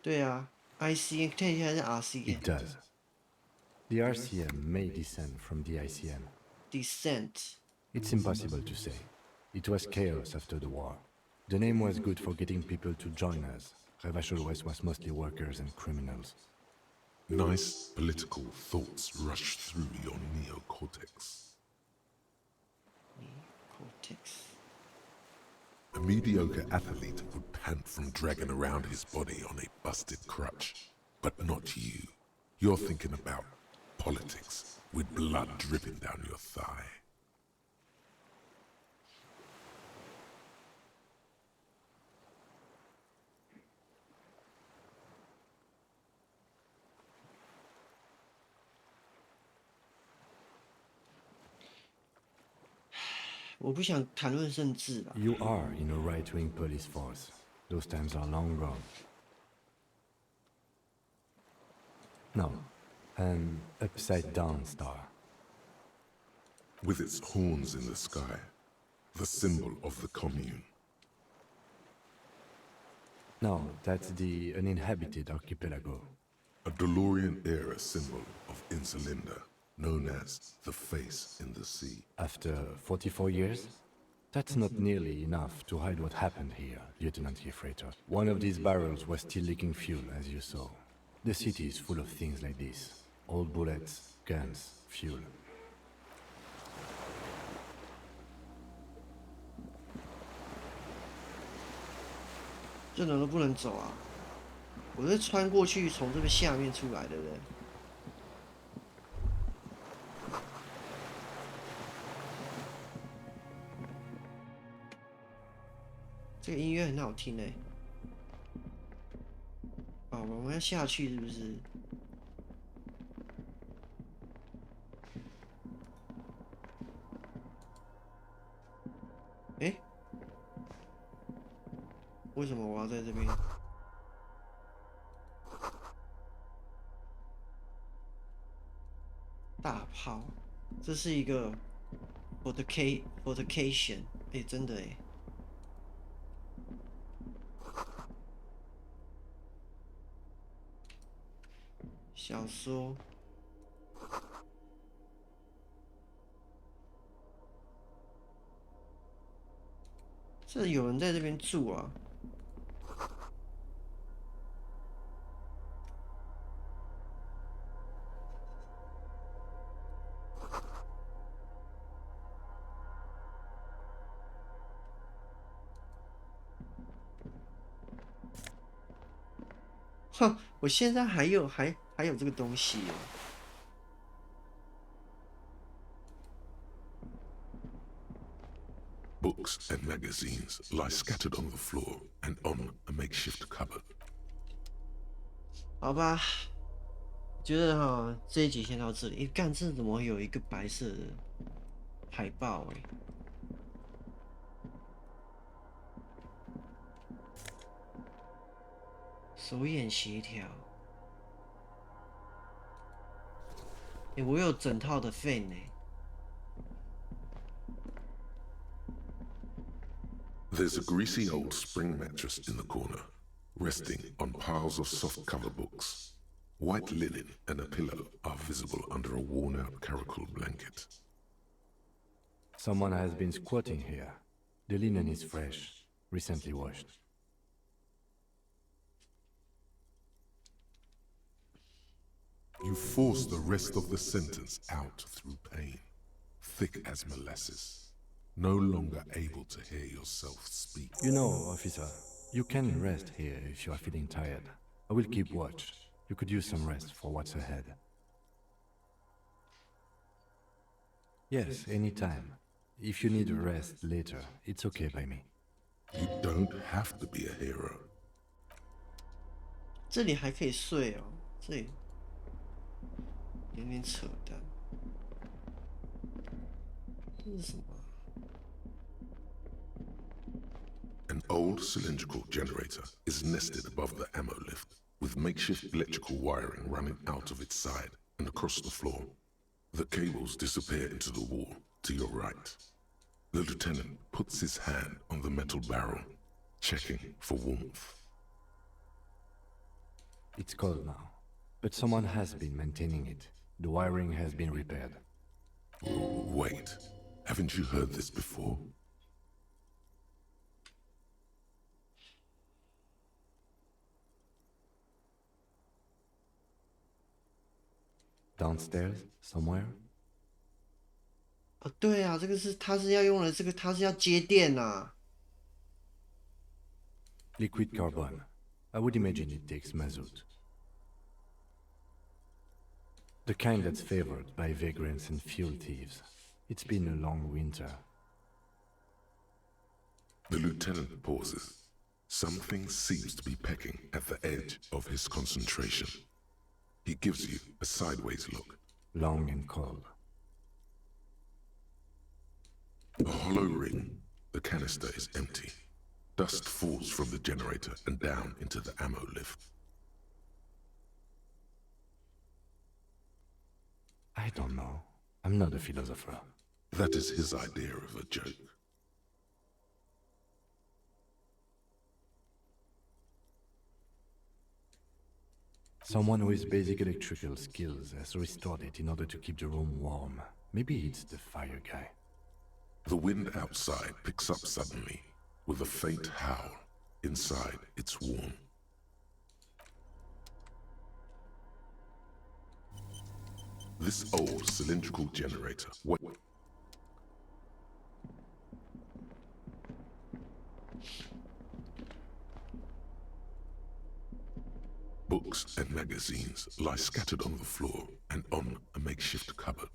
对啊 ，ICM 看一下是 RCM。 It does. The RCM may descend from the ICM. Descent. It's impossible to say. It was chaos after the war. The name was good for getting people to join us. Revachol West was mostly workers and criminals. Nice political thoughts rush through your neocortex. A mediocre athlete would pant from dragging around his body on a busted crutch. But not you. You're thinking about politics with blood dripping down your thigh. You are in a right-wing police force. Those times are long gone. No, an upside-down star. With its horns in the sky, the symbol of the commune. No, that's the uninhabited archipelago. A DeLorean-era symbol of Insulinda, known as the face in the sea. After 44 years? That's not nearly enough to hide what happened here, Lieutenant Gefreiter. One of these barrels was still leaking fuel, as you saw. The city is full of things like this. Old bullets, guns, fuel. 这人都不能走啊！我是穿过去，从这个下面出来的人。这个音乐很好听哎。哦，我们要下去是不是？哎，为什么我要在这边？大炮，这是一个 fortification， 哎，真的哎。小说，这有人在这边住啊。哼，我现在还有这个东西哦。Books and magazines lie scattered on the floor and on a makeshift cupboard. 好吧，觉得哈这一集先到这里。干，这怎么会有一个白色的海报哎？手眼协调。我有整套的 fan 呢。There's a greasy old spring mattress in the corner, resting on piles of soft cover books. White linen and a pillow are visible under a worn-out caracal blanket. Someone has been squatting here. The linen is fresh, recently washed. You force the rest of the sentence out through pain, thick as molasses, no longer able to hear yourself speak. You know, officer, you can rest here if you are feeling tired. I will keep watch. You could use some rest for what's ahead. Yes, anytime. If you need a rest later, it's okay by me. You don't have to be a hero. 这里还可以睡哦，这里有点扯淡。这是什么？ An old cylindrical generator is nested above the ammo lift, with makeshift electrical wiring running out of its side and across the floor. The cables disappear into the wall to your right. The lieutenant puts his hand on the metal barrel, checking for warmth. It's cold now, but someone has been maintaining it. The wiring has been repaired. Wait, haven't you heard this before? Downstairs, somewhere? 哦，对啊，这个是他是要用的，这个他是要接电啊。Liquid carbon. I would imagine it takes mazout. The kind that's favored by vagrants and fuel thieves. It's been a long winter. The lieutenant pauses. Something seems to be pecking at the edge of his concentration. He gives you a sideways look. Long and cold. A hollow ring. The canister is empty. Dust falls from the generator and down into the ammo lift. I don't know. I'm not a philosopher. That is his idea of a joke. Someone with basic electrical skills has restored it in order to keep the room warm. Maybe it's the fire guy. The wind outside picks up suddenly, with a faint howl. Inside, it's warm. This old cylindrical generator. Books and magazines lie scattered on the floor and on a makeshift cupboard.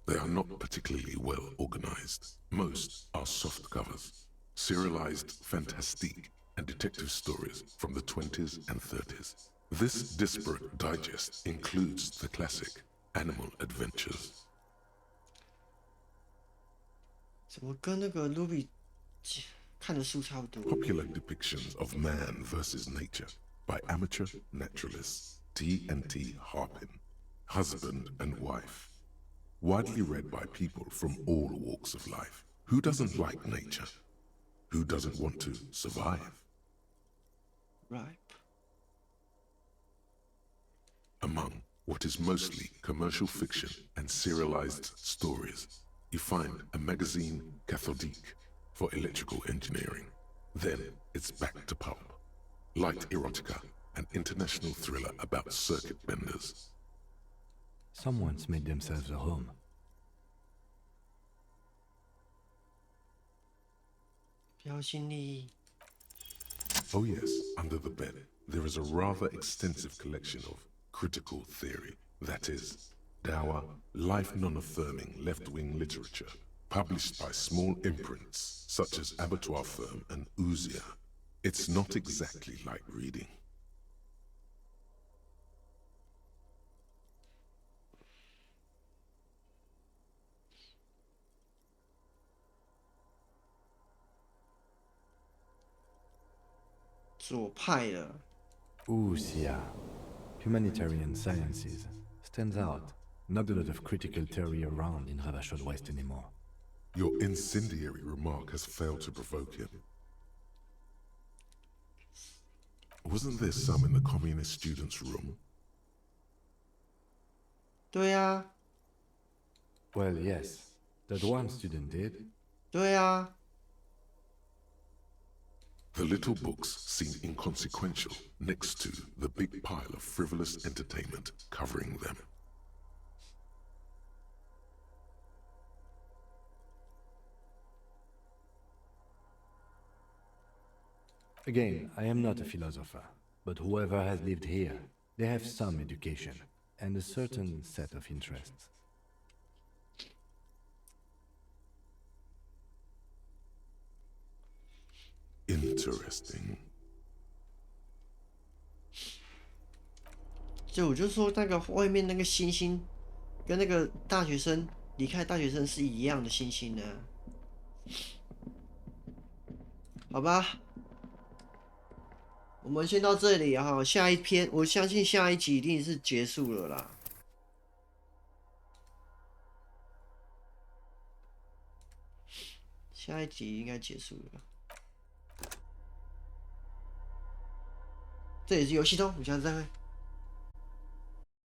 They are not particularly well organized. Most are soft covers, serialized fantastique and detective stories from the 20s and 30s. This disparate digest includes the classic Animal Adventures. 怎么跟那个 Ruby 看的书差不多？ Popular depictions of man versus nature by amateur naturalists T&T Harpin, husband and wife. Widely read by people from all walks of life. Who doesn't like nature? Who doesn't want to survive? Right. Among what is mostly commercial fiction and serialized stories, you find a magazine cathodique for electrical engineering. Then it's back to pulp. Light erotica, an international thriller about circuit benders. Someone's made themselves a home. Oh yes, under the bed, there is a rather extensive collection of critical theory, that is, dour, life non-affirming left-wing literature, published by small imprints such as Abattoir Firm and Ouzia. It's not exactly like reading. Ouzia. Humanitarian sciences. Stands out. Not a lot of critical theory around in Ravachol West anymore. Your incendiary remark has failed to provoke him. Wasn't there some in the communist students' room? 对啊， Well, yes, that one student did. 对啊， The little books seemed inconsequential next to the big pile of frivolous entertainment covering them. Again, I am not a philosopher, but whoever has lived here, they have some education and a certain set of interests. Interesting. 就我就说那个外面那个星星，跟那个大学生离开大学生是一样的星星呢。好吧，我们先到这里哈，下一篇我相信下一集一定是结束了啦。下一集应该结束了。这里是游戏通，我们下次再会。